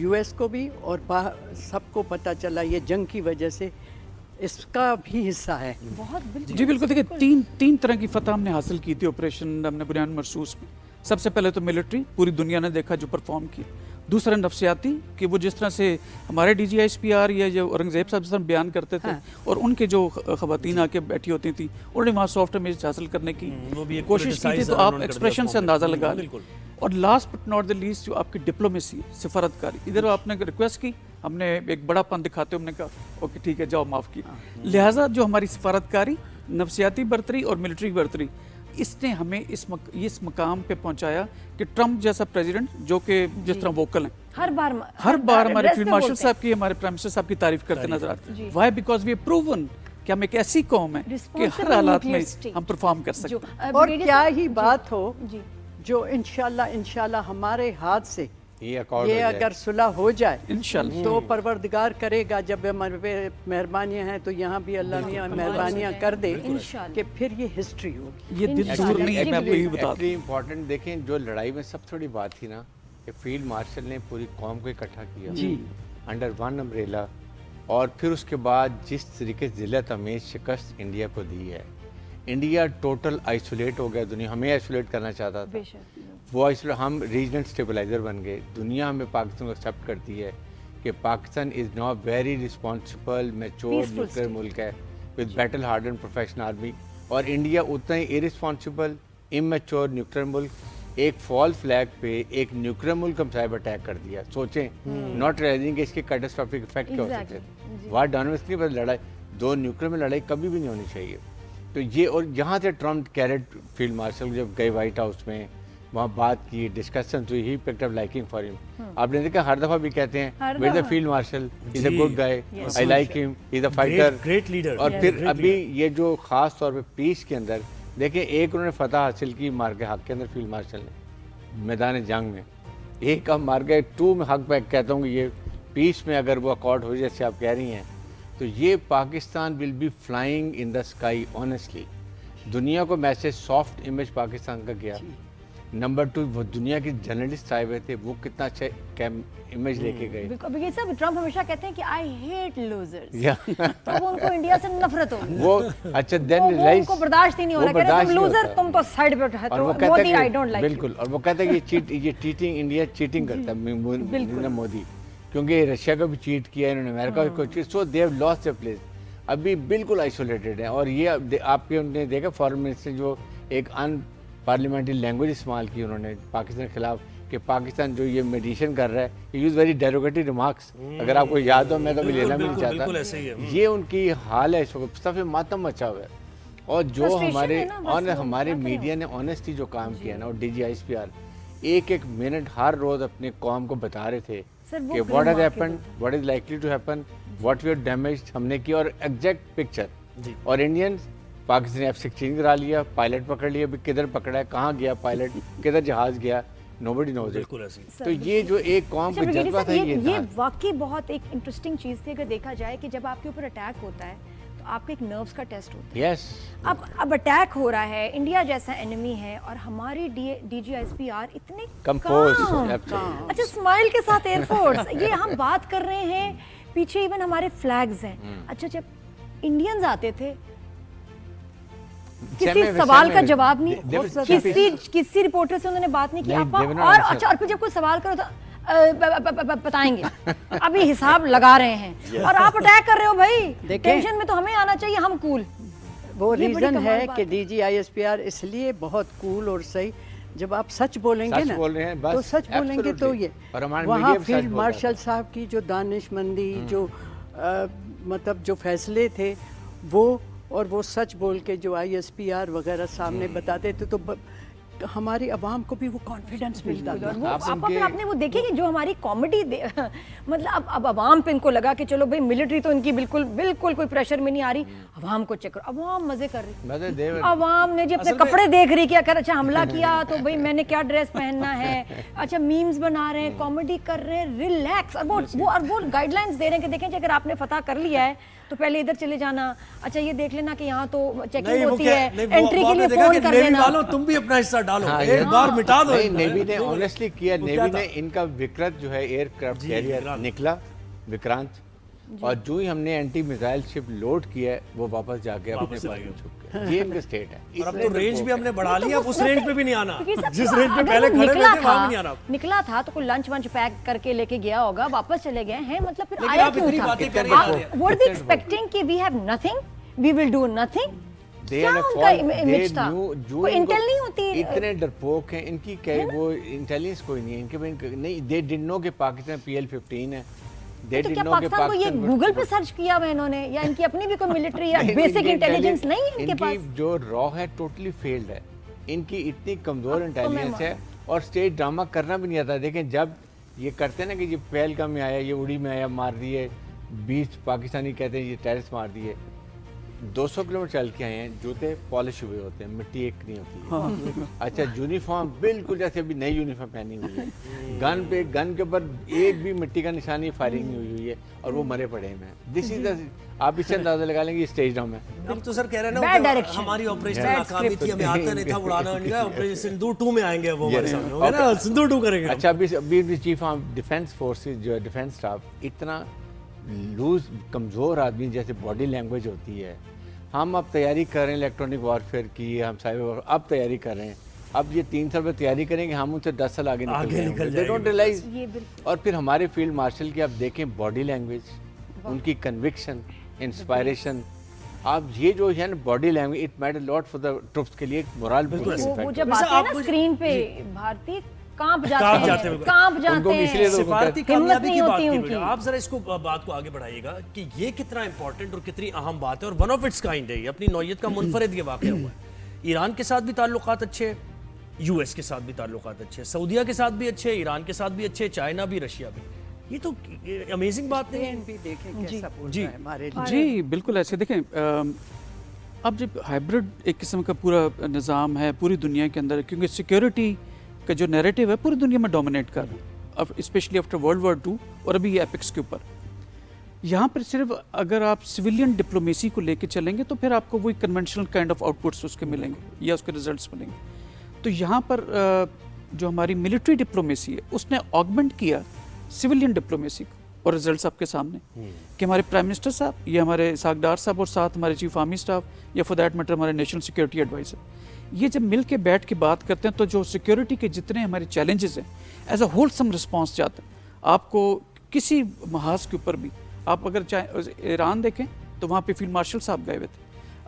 US کو بھی اور سب کو پتہ چلا یہ جنگ کی وجہ سے اس کا بھی حصہ ہے. جی بالکل. دیکھیں تین طرح کی فتح ہم نے حاصل کی تھی آپریشن ہم نے بنیان مرصوص میں. سب سے پہلے تو ملٹری پوری دنیا نے دیکھا جو پرفارم کی. دوسرا نفسیاتی کہ وہ جس طرح سے ہمارے DGISPR یا جو اورنگزیب صاحب جس طرح بیان کرتے تھے اور ان کے جو خواتین آ کے بیٹھی ہوتی تھیں انہوں نے وہاں سافٹ امیج حاصل کرنے کی کوشش کی تھی. تو آپ ایکسپریشن سے اندازہ لگا لیں. اور last but not the least جو آپ کی ڈپلومیسی سفارتکاری, ادھر آپ نے ریکویسٹ کی, ہم نے ایک بڑا پن دکھاتے ہم نے کہا اوکے ٹھیک ہے جاؤ معاف کی. لہٰذا جو ہماری سفارتکاری, نفسیاتی برتری اور ملٹری برتری, اس نے ہمیں اس مقام پہ پہنچایا کہ ٹرمپ جیسا پریزیڈنٹ جو کہ جس طرح ووکل ہیں ہر بار ہمارے فیلڈ مارشل صاحب کی, ہمارے پرائم منسٹر صاحب کی تعریف کرتے نظر آتے ہیں. وائی بیکاز وی پروون کہ ہم ایک ایسی قوم ہے کہ ہر حالات میں ہم پرفارم کر سکتے ہیں. اور کیا ہی بات ہو جو انشاءاللہ ہمارے ہاتھ سے یہ اگر صلح ہو جائے تو پروردگار کرے گا جب ہمارے پہ مہربانیاں ہیں تو یہاں بھی اللہ میاں مہربانیاں کر دے کہ پھر یہ ہسٹری ہوگی. یہ دل دور نہیں ہے. میں آپ کو یہ بتا دوں امپورٹنٹ دیکھیں جو لڑائی میں سب سے بڑی بات تھی نا کہ فیلڈ مارشل نے پوری قوم کو اکٹھا کیا انڈر ون امبریلا, اور پھر اس کے بعد جس طریقے سے ذلت آمیز شکست انڈیا کو دی ہے. انڈیا ٹوٹل آئسولیٹ ہو گیا, دنیا ہمیں آئسولیٹ کرنا چاہتا تھا, وہ ہم ریجنل اسٹیبلائزر بن گئے. دنیا ہمیں پاکستان کو ایکسیپٹ کرتی ہے کہ Pakistan is now very responsible mature nuclear ملک ہے with battle hardened professional army, اور انڈیا اتنا ہی ارسپانسبل امیچور نیوکلیئر ملک. ایک فال فلیگ پہ ایک نیوکلیئر ملک ہم سائبر اٹیک کر دیا. سوچیں ناٹ ریئلائزنگ کہ اس کے کیٹاسٹرافک افیکٹ کیا ہو سکتے تھے. وار ڈانوس نہیں, بس لڑائی دو نیوکلیئر میں لڑائی کبھی بھی نہیں ہونی چاہیے. تو یہ, اور یہاں سے ٹرمپ کیریٹ فیلڈ مارشل جب گئے وائٹ ہاؤس میں, وہاں بات کی, ڈسکشن ہوئی, he picked up liking for him. آپ نے دیکھا ہر دفعہ بھی کہتے ہیں we are the field marshal, is a good guy, I like him, is a fighter, great leader. اور پھر ابھی یہ جو خاص طور پہ پیس کے اندر دیکھیں, ایک انہوں نے فتح حاصل کی مار کے حق کے اندر فیلڈ مارشل نے میدان جنگ میں, ایک ہم مار گئے 2 میں حق پہ کہتا ہوں کہ یہ پیس میں اگر وہ اکارڈ ہو جیسے آپ کہہ رہی ہیں تو یہ Pakistan will be flying in the sky. Honestly دنیا کو میسج سافٹ امیج پاکستان کا گیا. نمبر 2 وہ دنیا کے جرنلسٹ آئے ہوئے تھے, وہ کتنا اچھا امیج لے کے گئے. یہ سب ٹرمپ ہمیشہ کہتے ہیں کہ آئی ہیٹ لوزرز, تو ان کو انڈیا سے نفرت ہوگی. وہ اچھا دین ان کو برداشت ہی نہیں ہو رہا, کہتے ہیں تم لوزر, تم تو سائیڈ پہ اٹھاتے ہو, مودی آئی ڈونٹ لائک. بالکل, اور وہ کہتے ہیں کہ یہ چیٹنگ, انڈیا چیٹنگ کرتا ہے مودی, کیونکہ رشیا کو بھی چیٹ کیا انہوں نے, امریکہ کو cheat, so they have lost their place. ابھی بالکل آئسولیٹڈ ہیں. اور یہ آپ کے نے دیکھا فارن منسٹر جو ایک ان پارلیمنٹری لینگویج استعمال کی انہوں نے پاکستان کے خلاف, کہ پاکستان جو یہ میڈیشن کر رہا ہے, یوز ویری ڈیروگیٹری ریمارکس. اگر آپ کو یاد ہو, میں تو ابھی لینا بھی نہیں چاہتا, یہ ان کی حال ہے اس وقت, سب ماتم مچا ہوا ہے. اور جو ہمارے میڈیا نے آنیسٹی جو کام کیا نا, اور DGISPR ایک منٹ ہر روز اپنے قوم کو بتا رہے تھے کہ what has happened, what is likely to happen, what we are damaged ہم نے کیا, اور ایگزیکٹ پکچر. اور انڈین پاکستان F-16 کرا لیا, پائلٹ پکڑ لیا, ابھی کدھر پکڑا ہے, کہاں گیا پائلٹ, کدھر جہاز گیا, nobody knows it. تو یہ جو ایک قوم کا جذبہ تھا, یہ واقعی بہت ایک انٹرسٹنگ چیز تھی. اگر دیکھا جائے کہ جب آپ کے اوپر اٹیک ہوتا ہے تو آپ کا ایک نروز کا ٹیسٹ ہوتا ہے. اب اٹیک ہو رہا ہے, انڈیا جیسا انیمی ہے, اور ہماری DGISPR اتنے اچھا اسمائل کے ساتھ ایئر فورس, یہ ہم بات کر رہے ہیں, پیچھے ایون ہمارے فلیگز ہیں. اچھا جب انڈینز آتے تھے کسی سوال کا جواب نہیں, کسی رپورٹر سے انہوں نے بات نہیں کی, اور اچھا اور پھر جب کوئی سوال کرو تو بتائیں گے, ابھی حساب لگا رہے ہیں, اور آپ اٹیک کر رہے ہو بھائی, ٹینشن میں تو ہمیں آنا چاہیے, ہم کول. وہ ریزن ہے کہ DGISPR اس لیے بہت کول اور صحیح, جب آپ سچ بولیں گے نا تو سچ بولیں گے تو یہ وہاں فیلڈ مارشل صاحب کی جو دانش مندی, جو مطلب جو فیصلے تھے وہ, اور وہ سچ بول کے جو ISPR وغیرہ سامنے بتاتے تھے, تو ہماری عوام کو بھی وہ کانفیڈنس ملتا تھا. آپ نے وہ دیکھیں کہ جو ہماری کامیڈی, مطلب اب عوام پہ ان کو لگا کہ چلو بھائی ملٹری تو ان کی بالکل کوئی پریشر میں نہیں آ رہی, عوام کو چیک کرو, عوام مزے کر رہی, عوام نے جی اپنے کپڑے دیکھ رہی, کیا کر, اچھا حملہ کیا تو بھائی میں نے کیا ڈریس پہننا ہے, اچھا میمز بنا رہے ہیں, کامیڈی کر رہے ہیں, ریلیکس. اور وہ گائیڈ لائنس دے رہے ہیں کہ دیکھیں اگر آپ نے فتح کر لیا ہے تو پہلے ادھر چلے جانا, اچھا یہ دیکھ لینا کہ یہاں تو چیکنگ نہیں, وہ ہوتی کیا- ہے, نہیں, وہ انٹری کے آپ نے لیے دیکھا فون کہ کر نیوی دینا. والوں تم بھی اپنا حصہ ڈالو, ہاں, ایک بار مٹا دو. نیوی نے آنیسٹلی کیا, نیوی نے ان کا وکرت جو ہے ایئر کرافٹ کیریئر نکلا, وکرانت, اور جو ہی ہم نے اینٹی میزائل شپ لوڈ کیا ہے وہ واپس جا کے اپنے پاس میں چھپ گیا. یہ ان کا اسٹیٹ ہے. اور اب تو رینج بھی ہم نے بڑھا لیا, اب اس رینج پہ بھی نہیں آنا, کیونکہ سب جس کو رینج پہ اگر پہلے وہ کھڑے ہوئے نکلا تھے وہاں بھی نہیں تھا, آنا. نکلا تھا تو کوئی لنچ ونچ پیک کر کے لے کے گیا ہوگا, واپس چلے گئے ہیں, مطلب پھر لیکن آیا آپ کیوں اتنی تھا؟ باتیں کر رہے ہیں. Were they expecting کہ we have nothing, we will do nothing? کیا ان کا امیج تھا؟ کوئی انٹیل نہیں ہوتی. اتنے ڈرپوک ہیں ان کی, وہ انٹیلیجنس کوئی نہیں ہے ان کے نہیں. دے ڈڈنٹ نو کہ پاکستان PL-15 ہے. تو کیا پاکستان کو یہ گوگل پہ سرچ کیا ہوا انہوں نے, یا ان کی اپنی بھی کوئی ملٹری یا بیسک انٹیلیجنس نہیں ہے ان کے پاس؟ جو را ہے ٹوٹلی فیلڈ ہے. ان کی اتنی کمزور انٹیلیجنس ہے, اور اسٹیج ڈرامہ کرنا بھی نہیں آتا. دیکھیں جب یہ کرتے ہیں نا کہ یہ پہلگام میں آیا, یہ اڑی میں آیا, مار دیے 20 پاکستانی کہتے ہیں یہ ٹیررسٹ مار دیے. 200 کلومیٹر چل کے آئے ہیں, جوتے پالش ہوئے ہوتے ہیں, مٹی ایک نہیں ہوتی ہے. اچھا یونیفارم بالکل جیسے ابھی نئی یونیفارم پہنی ہوئی ہے, گن پہ گن کے اوپر ایک بھی مٹی کا نشانی فائرنگ نہیں ہوئی ہے, اور وہ مرے پڑے ہیں. دس از آپ اس سے اندازہ لگا لیں گے یہ اسٹیج ڈرامہ ہے. اب تو سر کہہ رہے ہیں نا ہماری آپریشن ناکامی تھی, ہمیں آتا نہیں تھا اڑانا انڈیا, آپریشن سندور 2 میں آئیں گے وہ ہمارے سامنے, ہوگا نا سندور 2 کریں گے. اچھا ابھی چیف آف ڈیفینس فورسز جو ہے ڈیفینس اسٹاف اتنا لوز کمزور آدمی, جیسے باڈی لینگویج ہوتی ہے. ہم اب تیاری کر رہے ہیں الیکٹرانک وارفیئر کی, ہم سائبر اب تیاری کر رہے ہیں. اب یہ 3 سال میں تیاری کریں گے, ہم ان سے 10 سال آگے نکل جائیں گے. اور پھر ہمارے فیلڈ مارشل کی آپ دیکھیں باڈی لینگویج, ان کی کنوکشن, انسپائریشن, آپ یہ جو ہے نا body language, it matter lot for the troops کے لیے مورال. وہ جب آتے ہیں نا اسکرین پہ بھارتی کانپ جاتے ہیں. سفارتی کامیابی کی بات کی, آپ ذرا اس کو بات کو آگے بڑھائیے گا کہ یہ کتنا امپورٹنٹ اور کتنی اہم بات ہے, اور ون آف اٹس کائنڈ ہے, یہ اپنی نوعیت کا منفرد یہ واقعہ ہوا ہے. ایران کے ساتھ بھی تعلقات اچھے, US کے ساتھ بھی تعلقات اچھے, سعودیہ کے ساتھ بھی اچھے, ایران کے ساتھ بھی اچھے, چائنا بھی, رشیا بھی. یہ تو امیزنگ بات نہیں ہے. جی بالکل ایسے. دیکھیں اب جب ہائبرڈ ایک قسم کا پورا نظام ہے پوری دنیا کے اندر, کیونکہ سیکیورٹی کا جو نیریٹو ہے پوری دنیا میں ڈومینیٹ کر رہا ہے, اسپیشلی آفٹر ورلڈ وار 2 اور ابھی یہ ایپکس کے اوپر. یہاں پر صرف اگر آپ سویلین ڈپلومیسی کو لے کے چلیں گے تو پھر آپ کو وہی کنونشنل کائنڈ آف آؤٹ پٹس اس کے ملیں گے یا اس کے ریزلٹس ملیں گے. تو یہاں پر جو ہماری ملٹری ڈپلومیسی ہے اس نے آگمنٹ کیا سویلین ڈپلومیسی کو, اور ریزلٹس آپ کے سامنے کہ ہمارے پرائم منسٹر صاحب, یہ ہمارے اسحاق ڈار صاحب, اور ساتھ ہمارے چیف آرمی اسٹاف, یا فار دیٹ میٹر ہمارے نیشنل سیکورٹی ایڈوائزر, یہ جب مل کے بیٹھ کے بات کرتے ہیں تو جو سیکورٹی کے جتنے ہمارے چیلنجز ہیں as a whole some response جاتا ہے. آپ کو کسی محاذ کے اوپر بھی, آپ اگر ایران دیکھیں تو وہاں پہ فیلڈ مارشل صاحب گئے ہوئے تھے,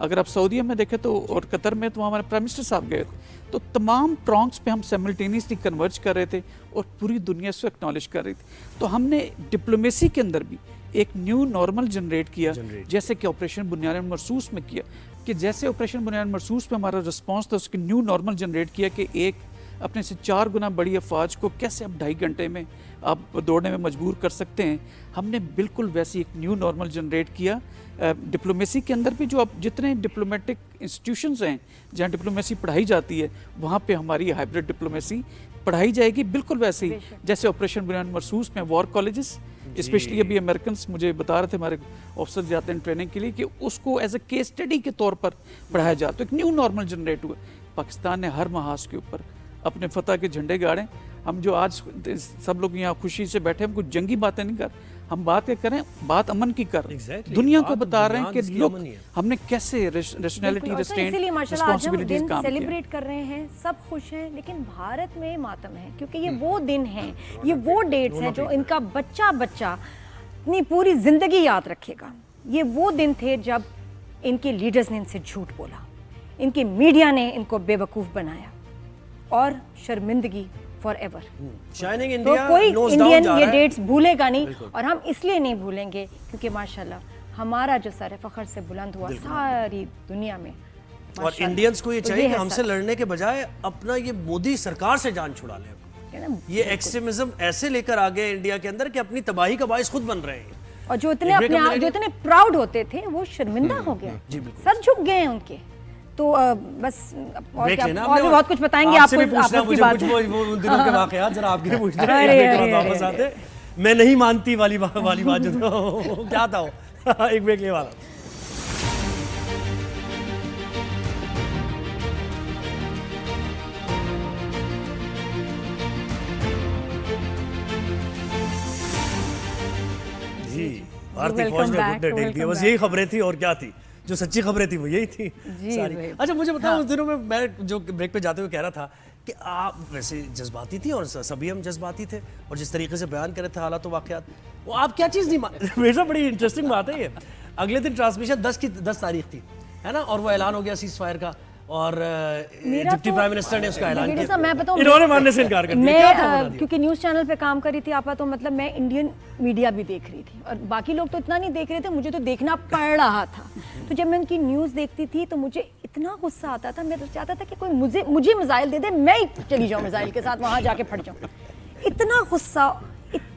اگر آپ سعودیہ میں دیکھیں تو اور قطر میں تو وہاں ہمارے پرائم منسٹر صاحب گئے تھے. تو تمام ٹرانکس پہ ہم سیملٹینیسلی کنورج کر رہے تھے اور پوری دنیا سے ایکنالج کر رہی تھی. تو ہم نے ڈپلومیسی کے اندر بھی ایک نیو نارمل جنریٹ کیا, جیسے کہ آپریشن بنیاد مرصوص میں کیا, کہ جیسے آپریشن بنیاد مرصوص پہ ہمارا رسپانس تھا, اس کی نیو نارمل جنریٹ کیا کہ ایک اپنے سے 4 گنا بڑی افواج کو کیسے اب 2.5 گھنٹے میں آپ دوڑنے میں مجبور کر سکتے ہیں. ہم نے بالکل ویسی ایک نیو نارمل جنریٹ کیا. ڈپلومیسی کے اندر بھی جو اب جتنے ڈپلومیٹک انسٹیٹیوشنز ہیں جہاں ڈپلومیسی پڑھائی جاتی ہے, وہاں پہ ہماری ہائبرڈ ڈپلومیسی پڑھائی جائے گی بالکل ویسے ہی جیسے آپریشن بنیاد مرصوص میں وار کالجز, اسپیشلی ابھی امریکنس مجھے بتا رہے تھے ہمارے آفیسر جاتے ہیں ٹریننگ کے لیے, کہ اس کو ایز اے کیس اسٹڈی کے طور پر پڑھایا جاتا. تو ایک نیو نارمل جنریٹ ہوا. پاکستان نے ہر محاذ کے اوپر اپنے فتح کے جھنڈے گاڑے. ہم جو آج سب لوگ یہاں خوشی سے بیٹھے, ہم کچھ جنگی باتیں نہیں کر, ہم بات کیا کریں, بات امن کی کر, دنیا کو بتا رہے ہیں کہ لوگ ہم نے کیسے ریشنلٹی ریسٹرینٹ رسپانسبلٹیز کام کیا. سیلیبریٹ کر رہے ہیں, سب خوش ہیں, لیکن بھارت میں ماتم ہے, کیونکہ یہ وہ دن ہیں, یہ وہ ڈیٹس ہیں جو ان کا بچہ اپنی پوری زندگی یاد رکھے گا. یہ وہ دن تھے جب ان کے لیڈرز نے ان سے جھوٹ بولا, ان کے میڈیا نے ان کو بے وقوف بنایا, اور شرمندگی فار ایور. تو کوئی انڈین یہ ڈیٹس بھولے گا نہیں, اور ہم اس لیے نہیں بھولیں گے کیونکہ ماشاءاللہ ہمارا جو سر فخر سے بلند ہوا ساری دنیا میں. اور انڈینز کو یہ چاہیے کہ ہم سے لڑنے کے بجائے اپنا یہ مودی سرکار سے جان چھڑا لیں. یہ ایکسٹریمزم ایسے لے کر آگے انڈیا کے اندر کہ اپنی تباہی کا باعث خود بن رہے ہیں, اور جو اتنے پراؤڈ ہوتے تھے وہ شرمندہ ہو گئے, سر جھک گئے ہیں ان کے. تو بس اور بھی بہت کچھ بتائیں گے آپ کو, ان دنوں کے واقعات ذرا آپ کے پوچھنا واپس آتے. میں نہیں مانتی والی بات جو کیا تھا وہ ایک بریک لینے والا. جی بھارتی فوج نے گھٹنے ٹیک دیے, بس یہی خبریں تھیں اور کیا تھی, جو سچی خبریں تھیں وہ یہی تھی ساری. اچھا مجھے بتاؤ, اس دنوں میں جو بریک پہ جاتے ہوئے کہہ رہا تھا کہ آپ ویسے جذباتی تھی اور سبھی ہم جذباتی تھے, اور جس طریقے سے بیان کر رہے تھے حالات و واقعات, وہ آپ کیا چیز نہیں میرا بڑی انٹرسٹنگ بات ہے یہ. اگلے دن ٹرانسمیشن 10 تاریخ تھی ہے نا, اور وہ اعلان ہو گیا سیز فائر کا, اور ڈپٹی پرائم منسٹر نے اس کا اعلان کیا, انہوں نے ماننے سے انکار کر دیا. میں کیونکہ نیوز چینل پہ کام کر رہی تھی آپا, تو مطلب میں انڈین میڈیا بھی دیکھ رہی تھی, اور باقی لوگ تو اتنا نہیں دیکھ رہے تھے, مجھے تو دیکھنا پڑ رہا تھا. تو جب میں ان کی نیوز دیکھتی تھی تو مجھے اتنا غصہ آتا تھا, میں تو چاہتا تھا کہ کوئی مجھے میزائل دے دے, میں ہی چلی جاؤں میزائل کے ساتھ, وہاں جا کے پھٹ جاؤں. اتنا غصہ,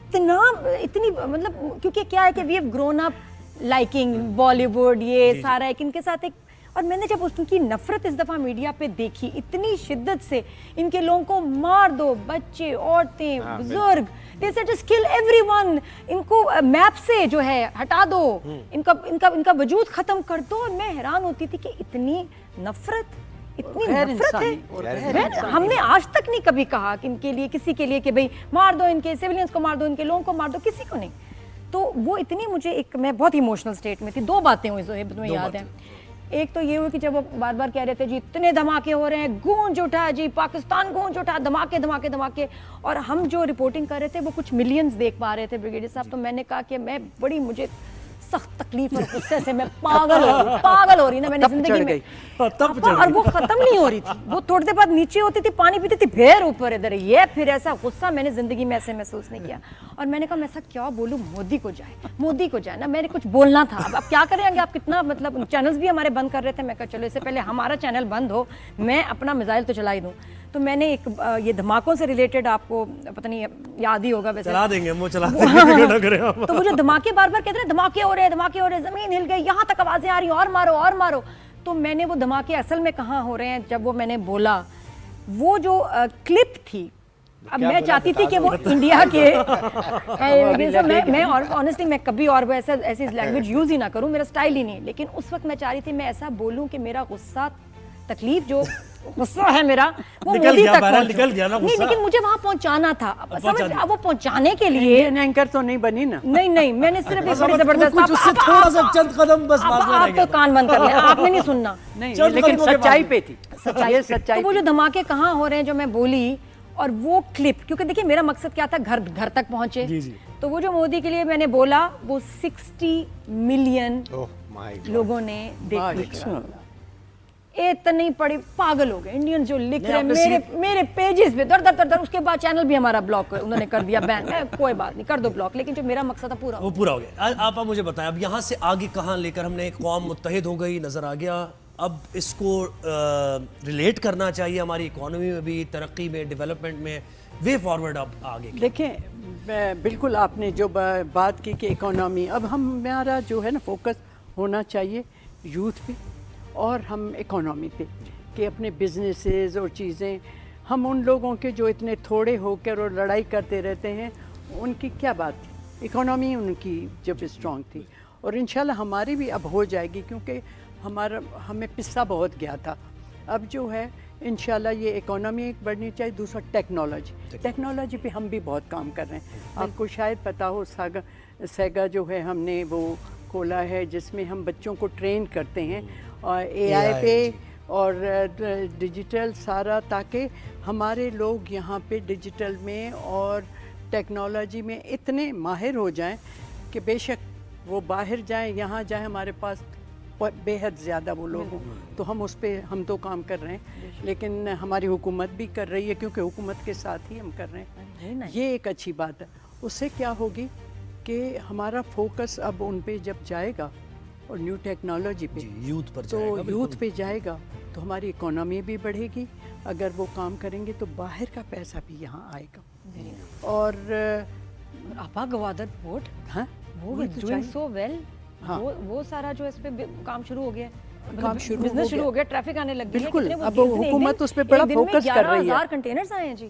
اتنی مطلب, کیونکہ کیا ہے کہ we have grown up liking Bollywood, یہ سارا ایک ان کے ساتھ ایک. اور میں نے جب ان کی نفرت اس دفعہ میڈیا پہ دیکھی اتنی شدت سے, ان کے لوگوں کو مار دو, بچے, عورتیں, بزرگ, they said just kill everyone, ان کو میپ سے جو ہے ہٹا دو, ان کا وجود ختم کر دو. اور میں حیران ہوتی تھی کہ اتنی نفرت ہے. ہم نے آج تک نہیں کبھی کہا کہ ان کے لیے, کسی کے لیے کہ بھئی مار دو, ان کے سیولینز کو مار دو, ان کے لوگوں کو مار دو, کسی کو نہیں. تو وہ اتنی مجھے میں بہت ایموشنل سٹیٹ میں تھی. 2 باتیں ہوئی تمہیں یاد ہیں. ایک تو یہ ہوئی کہ جب وہ بار بار کہہ رہے تھے جی اتنے دھماکے ہو رہے ہیں, گونج اٹھا جی پاکستان گونج اٹھا, دھماکے دھماکے دھماکے, اور ہم جو رپورٹنگ کر رہے تھے وہ کچھ ملینز دیکھ پا رہے تھے بریگیڈیئر صاحب. تو میں نے کہا کہ میں بڑی, مجھے سخت تکلیف اور غصے سے میں پاگل ہو رہی نا میں نے زندگی میں, اور وہ ختم نہیں ہو رہی تھی. وہ تھوڑی دیر بعد نیچے ہوتی تھی, پانی پیتی تھی, پھر اوپر ادھر, یہ پھر ایسا غصہ میں نے زندگی میں ایسے محسوس نہیں کیا. اور میں نے کہا میں ایسا کیا بولوں, مودی کو جائے نا, میں نے کچھ بولنا تھا. اب کیا کریں گے آپ, کتنا مطلب چینلز بھی ہمارے بند کر رہے تھے. میں کہا چلو اس سے پہلے ہمارا چینل بند ہو, میں اپنا میزائل تو چلا ہی دوں. تو میں نے ایک یہ دھماکوں سے ریلیٹڈ, آپ کو پتہ نہیں یاد ہی ہوگا, ویسے چلا دیں گے, وہ چلا دیں گے. تو وہ جو دھماکے بار بار کہتے ہیں دھماکے ہو رہے, زمین ہل گئی, یہاں تک آوازیں آ رہی, اور مارو. تو میں نے وہ دھماکے اصل میں کہاں ہو رہے ہیں, جب وہ میں نے بولا, وہ جو کلپ تھی, اب میں چاہتی تھی کہ وہ انڈیا کے, میں آنیسٹلی میں کبھی اور وہ ایسی لینگویج یوز ہی نہ کروں, میرا سٹائل ہی نہیں. لیکن اس وقت میں چاہ رہی تھی میں ایسا بولوں کہ میرا غصہ, تکلیف, جو غصہ ہے میرا, وہ مودی تک نکل گیا نا غصہ. لیکن مجھے وہاں پہنچانا تھا. اب وہ پہنچانے کے لیے اینکر تو نہیں بنی نا. نہیں, میں نے صرف ایک بڑی زبردست, اس سے تھوڑا سا چند قدم بس آپ تو کان بند کر لیں, آپ نے نہیں سننا. لیکن سچائی پہ تھی, تو وہ جو دھماکے کہاں ہو رہے ہیں جو میں بولی, اور وہ کلپ, کیونکہ دیکھیں میرا مقصد کیا تھا, گھر تک پہنچے. تو وہ جو مودی کے لیے میں نے بولا, وہ 60 ملین لوگوں نے دیکھ لیا. اتنی پڑی پاگل ہو گئے انڈین جو لکھ رہے ہیں میرے پیجز پہ در. اس کے بعد چینل بھی ہمارا بلاک انہوں نے کر دیا بین. کوئی بات نہیں, کر دو بلاک, لیکن جو میرا مقصد تھا وہ پورا ہو گیا. آپ مجھے بتائیں, اب یہاں سے آگے کہاں لے کر, ہم نے ایک قوم متحد ہو گئی نظر آ گیا, اب اس کو ریلیٹ کرنا چاہیے ہماری اکانومی میں بھی, ترقی میں, ڈیولپمنٹ میں, وے فارورڈ اب آگے. دیکھیں بالکل آپ نے جو بات کی کہ اکانومی, اب ہمارا جو ہے نا فوکس ہونا چاہیے یوتھ پہ اور ہم اکانومی پہ, کہ اپنے بزنسز اور چیزیں, ہم ان لوگوں کے جو اتنے تھوڑے ہو کر اور لڑائی کرتے رہتے ہیں, ان کی کیا بات تھی. اکانومی ان کی جب اسٹرانگ تھی, اور انشاءاللہ ہماری بھی اب ہو جائے گی, کیونکہ ہمیں پسہ بہت گیا تھا. اب جو ہے انشاءاللہ یہ اکانومی ایک بڑھنی چاہیے. دوسرا ٹیکنالوجی پہ ہم بھی بہت کام کر رہے ہیں. آپ کو شاید پتا ہو سیگا جو ہے ہم نے وہ کھولا ہے, جس میں ہم بچوں کو ٹرین کرتے ہیں اور اے آئی پہ اور ڈیجیٹل سارا, تاکہ ہمارے لوگ یہاں پہ ڈیجیٹل میں اور ٹیکنالوجی میں اتنے ماہر ہو جائیں کہ بے شک وہ باہر جائیں, یہاں جائیں, ہمارے پاس بے حد زیادہ وہ لوگ ہوں. تو ہم اس پہ ہم تو کام کر رہے ہیں, لیکن ہماری حکومت بھی کر رہی ہے, کیونکہ حکومت کے ساتھ ہی ہم کر رہے ہیں. یہ ایک اچھی بات ہے. اس سے کیا ہوگی کہ ہمارا فوکس اب ان پہ جب جائے گا, اور نیو ٹیکنالوجی پہ, یوتھ پہ جائے گا, تو ہماری اکانومی بھی بڑھے گی. اگر وہ کام کریں گے تو باہر کا پیسہ بھی یہاں آئے گا. اور آپا گوادر پورٹ, ہاں وہ ڈوئنگ سو ویل, وہ سارا جو اس پہ کام شروع ہو گیا, بزنس شروع ہو گیا, ٹریفک آنے لگ گئی. بالکل, اب حکومت اس پہ بڑا فوکس کر رہی ہے. 11,000 کنٹینرز آئے ہیں جی.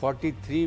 43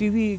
TV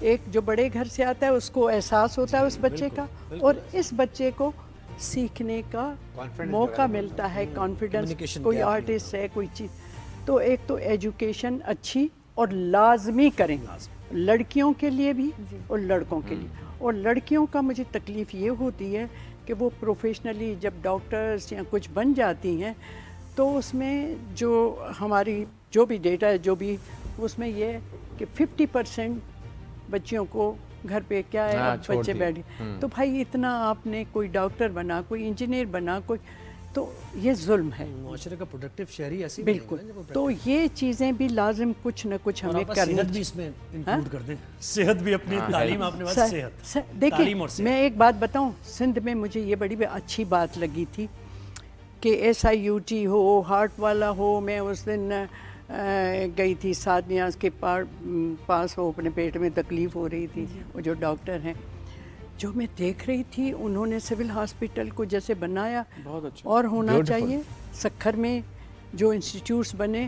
ایک جو بڑے گھر سے آتا ہے اس کو احساس ہوتا ہے اس بچے کا، اور اس بچے کو سیکھنے کا موقع ملتا ہے، کانفیڈنس، کوئی آرٹسٹ ہے کوئی چیز. تو ایک تو ایجوکیشن اچھی اور لازمی کریں، لڑکیوں کے لیے بھی اور لڑکوں کے لیے. اور لڑکیوں کا مجھے تکلیف یہ ہوتی ہے کہ وہ پروفیشنلی جب ڈاکٹرز یا کچھ بن جاتی ہیں تو اس میں جو ہماری جو بھی ڈیٹا ہے جو بھی اس میں یہ ہے کہ 50% بچیوں کو گھر پہ کیا ہے بچے بیٹھے. تو بھائی اتنا آپ نے کوئی ڈاکٹر بنا، کوئی انجینئر بنا، کوئی، تو یہ ظلم ہے معاشرے کا پروڈکٹیو شہری ایسی بالکل. تو یہ چیزیں بھی لازم کچھ نہ کچھ ہمیں کرنی. صحت بھی اس میں انکلوڈ کر دیں، صحت بھی اپنی تعلیم. آپ نے بات صحت، دیکھیں میں ایک بات بتاؤں، سندھ میں مجھے یہ بڑی اچھی بات لگی تھی کہ SIUT ہو، ہارٹ والا ہو. میں اس دن گئی تھی سعد نیاز کے پاس، وہ اپنے پیٹ میں تکلیف ہو رہی تھی، وہ جو ڈاکٹر ہیں. جو میں دیکھ رہی تھی انہوں نے سول ہاسپٹل کو جیسے بنایا، بہت اچھا اور ہونا چاہیے. سکھر میں جو انسٹیٹیوٹس بنے،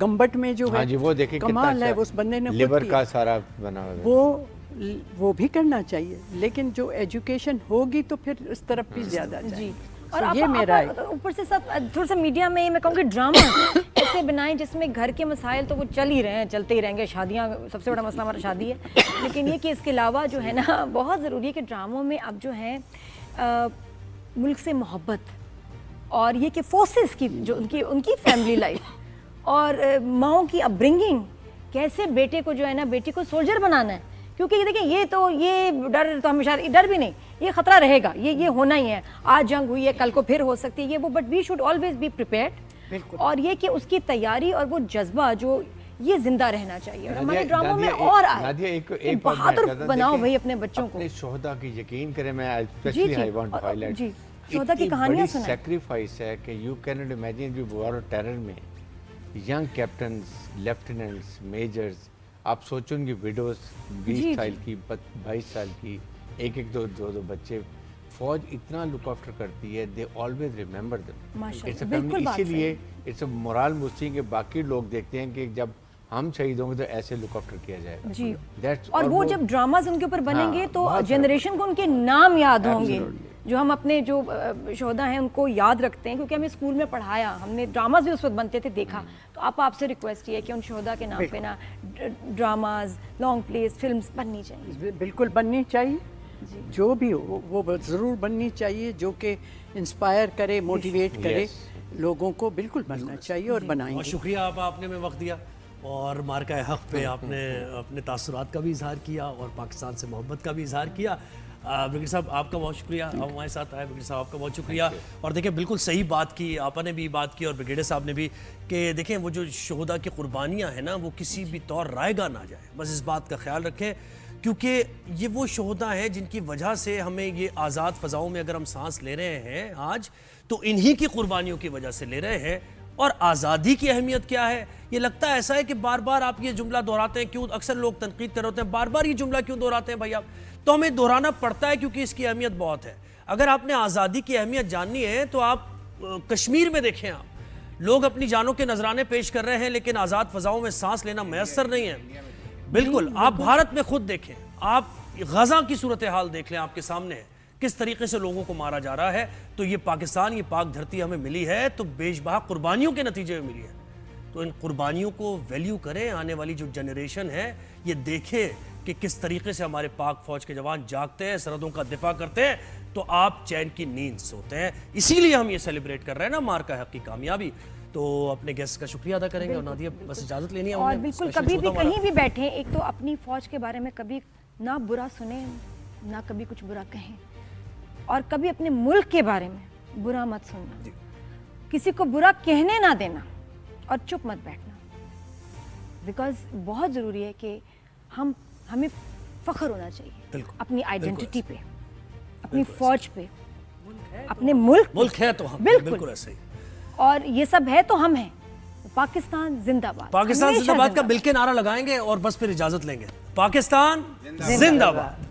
گمبٹ میں جو ہے وہ دیکھیں کمال ہے، اس بندے نے لیور کا سارا بنا ہوا، وہ بھی کرنا چاہیے. لیکن جو ایجوکیشن ہوگی تو پھر اس طرف بھی زیادہ جائے. اور یہ میرا ہے. اوپر سے سب تھوڑا سا میڈیا میں میں کہوں کہ ڈرامہ ایسے بنائیں جس میں گھر کے مسائل تو وہ چل ہی رہے ہیں، چلتے ہی رہیں گے. شادیاں سب سے بڑا مسئلہ ہمارا شادی ہے، لیکن یہ کہ اس کے علاوہ جو ہے نا بہت ضروری ہے کہ ڈراموں میں اب جو ہے ملک سے محبت، اور یہ کہ فورسز کی جو ان کی فیملی لائف اور ماؤں کی اپ برنگنگ، کیسے بیٹے کو جو ہے نا بیٹی کو سولجر بنانا ہے. کیونکہ یہ دیکھیں یہ ڈر تو ہمیشہ، ڈر بھی نہیں، یہ خطرہ رہے گا، یہ ہونا ہی ہے. آج جنگ ہوئی ہے، کل کو پھر ہو سکتی ہے یہ وہ، but we should always be prepared. اور یہ کہ اس کی تیاری اور وہ جذبہ جو یہ زندہ رہنا چاہیے. اور ہمارے ڈراموں میں اور آئے کہ بہادر بناؤ بھائی اپنے بچوں کو. اپنے شہداء کی یقین کریں، میں specially I want to highlight شہداء کی کہانیاں سنائیں. سیکریفائس ہے کہ یو کین ناٹ امیجن جو وار اور ٹیرر میں ینگ کیپٹنز، لیفٹیننٹس، میجرز، آپ سوچیں گے ویڈوز 20 سال کی، 22 سال کی، ایک دو بچے، فوج اتنا لک آفٹر کرتی ہے. دے آلویز ریممبر دم. اسی لیے اٹس اے مورال بوسٹنگ کہ باقی لوگ دیکھتے ہیں کہ جب ہم شہید ہوں گے تو ایسے لک آفٹر کیا جائے گا. جی، اور وہ جب ڈراماز ان کے اوپر بنیں گے تو جنریشن کو ان کے نام یاد ہوں گے، جو ہم اپنے جو شہداء ہیں ان کو یاد رکھتے ہیں، کیونکہ ہمیں اسکول میں پڑھایا، ہم نے ڈراماز بھی اس وقت بنتے تھے دیکھا. تو آپ سے ریکویسٹ یہ ہے کہ ان شہداء کے نام پہ نا ڈراماز، لانگ پلیز، فلمز بننی چاہیے. بالکل بننی چاہیے، جو بھی ہو وہ ضرور بننی چاہیے، جو کہ انسپائر کرے، موٹیویٹ کرے لوگوں کو. بالکل بننا چاہیے اور بنائیں گے. بہت شکریہ آپ نے وقت دیا، اور مارکہ حق پہ آپ نے اپنے تاثرات کا بھی اظہار کیا اور پاکستان سے محبت کا بھی اظہار کیا. برگیڈیئر صاحب آپ کا بہت شکریہ، آپ ہمارے ساتھ آئے. برگیڈیئر صاحب آپ کا بہت شکریہ. اور دیکھیں بالکل صحیح بات کی، آپا نے بھی بات کی اور برگیڈیئر صاحب نے بھی، کہ دیکھیں وہ جو شہداء کی قربانیاں ہیں نا وہ کسی بھی طور رائے گاہ نہ جائے. بس اس بات کا خیال رکھیں، کیونکہ یہ وہ شہداء ہیں جن کی وجہ سے ہمیں یہ آزاد فضاؤں میں اگر ہم سانس لے رہے ہیں آج، تو انہی کی قربانیوں کی وجہ سے لے رہے ہیں. اور آزادی کی اہمیت کیا ہے؟ یہ لگتا ہے ایسا ہے کہ بار بار آپ یہ جملہ دہراتے ہیں، کیوں اکثر لوگ تنقید کر ہوتے ہیں بار بار یہ جملہ کیوں دہراتے ہیں بھائی آپ؟ تو ہمیں دہرانا پڑتا ہے کیونکہ اس کی اہمیت بہت ہے. اگر آپ نے آزادی کی اہمیت جاننی ہے تو آپ کشمیر میں دیکھیں، آپ لوگ اپنی جانوں کے نذرانے پیش کر رہے ہیں لیکن آزاد فضاؤں میں سانس لینا میسر نہیں ہے. بالکل آپ بھارت میں خود دیکھیں، آپ غزہ کی صورتحال دیکھ لیں، آپ کے سامنے ہے کس طریقے سے لوگوں کو مارا جا رہا ہے. تو یہ پاکستان، یہ پاک دھرتی ہمیں ملی ہے تو بیش بہا قربانیوں کے نتیجے میں ملی ہے. تو ان قربانیوں کو ویلیو کریں. آنے والی جو جنریشن ہے یہ دیکھے کہ کس طریقے سے ہمارے پاک فوج کے جوان جاگتے ہیں، سرحدوں کا دفاع کرتے ہیں، تو آپ چین کی نیند سوتے ہیں. اسی لیے ہم یہ سیلیبریٹ کر رہے ہیں نا مارکہ حق کی کامیابی. تو اپنے گیسٹ کا شکریہ ادا کریں گے. اور نادیہ بس اجازت لینی ہے. اور بالکل کبھی بھی کہیں بھی بیٹھیں، ایک تو اپنی فوج کے بارے میں کبھی نہ برا سنیں، نہ کبھی کچھ برا کہیں، اور کبھی اپنے ملک کے بارے میں برا مت سننا، کسی کو برا کہنے نہ دینا اور چپ مت بیٹھنا. بیکاز بہت ضروری ہے کہ ہمیں فخر ہونا چاہیے اپنی آئیڈینٹی پہ، اپنی فوج پہ، اپنے ملک ہے تو ہم بالکل ایسے ہی، اور یہ سب ہے تو ہم ہیں. پاکستان زندہ باد. پاکستان زندہ باد کا مل کے نعرہ لگائیں گے اور بس پھر اجازت لیں گے. پاکستان زندہ باد.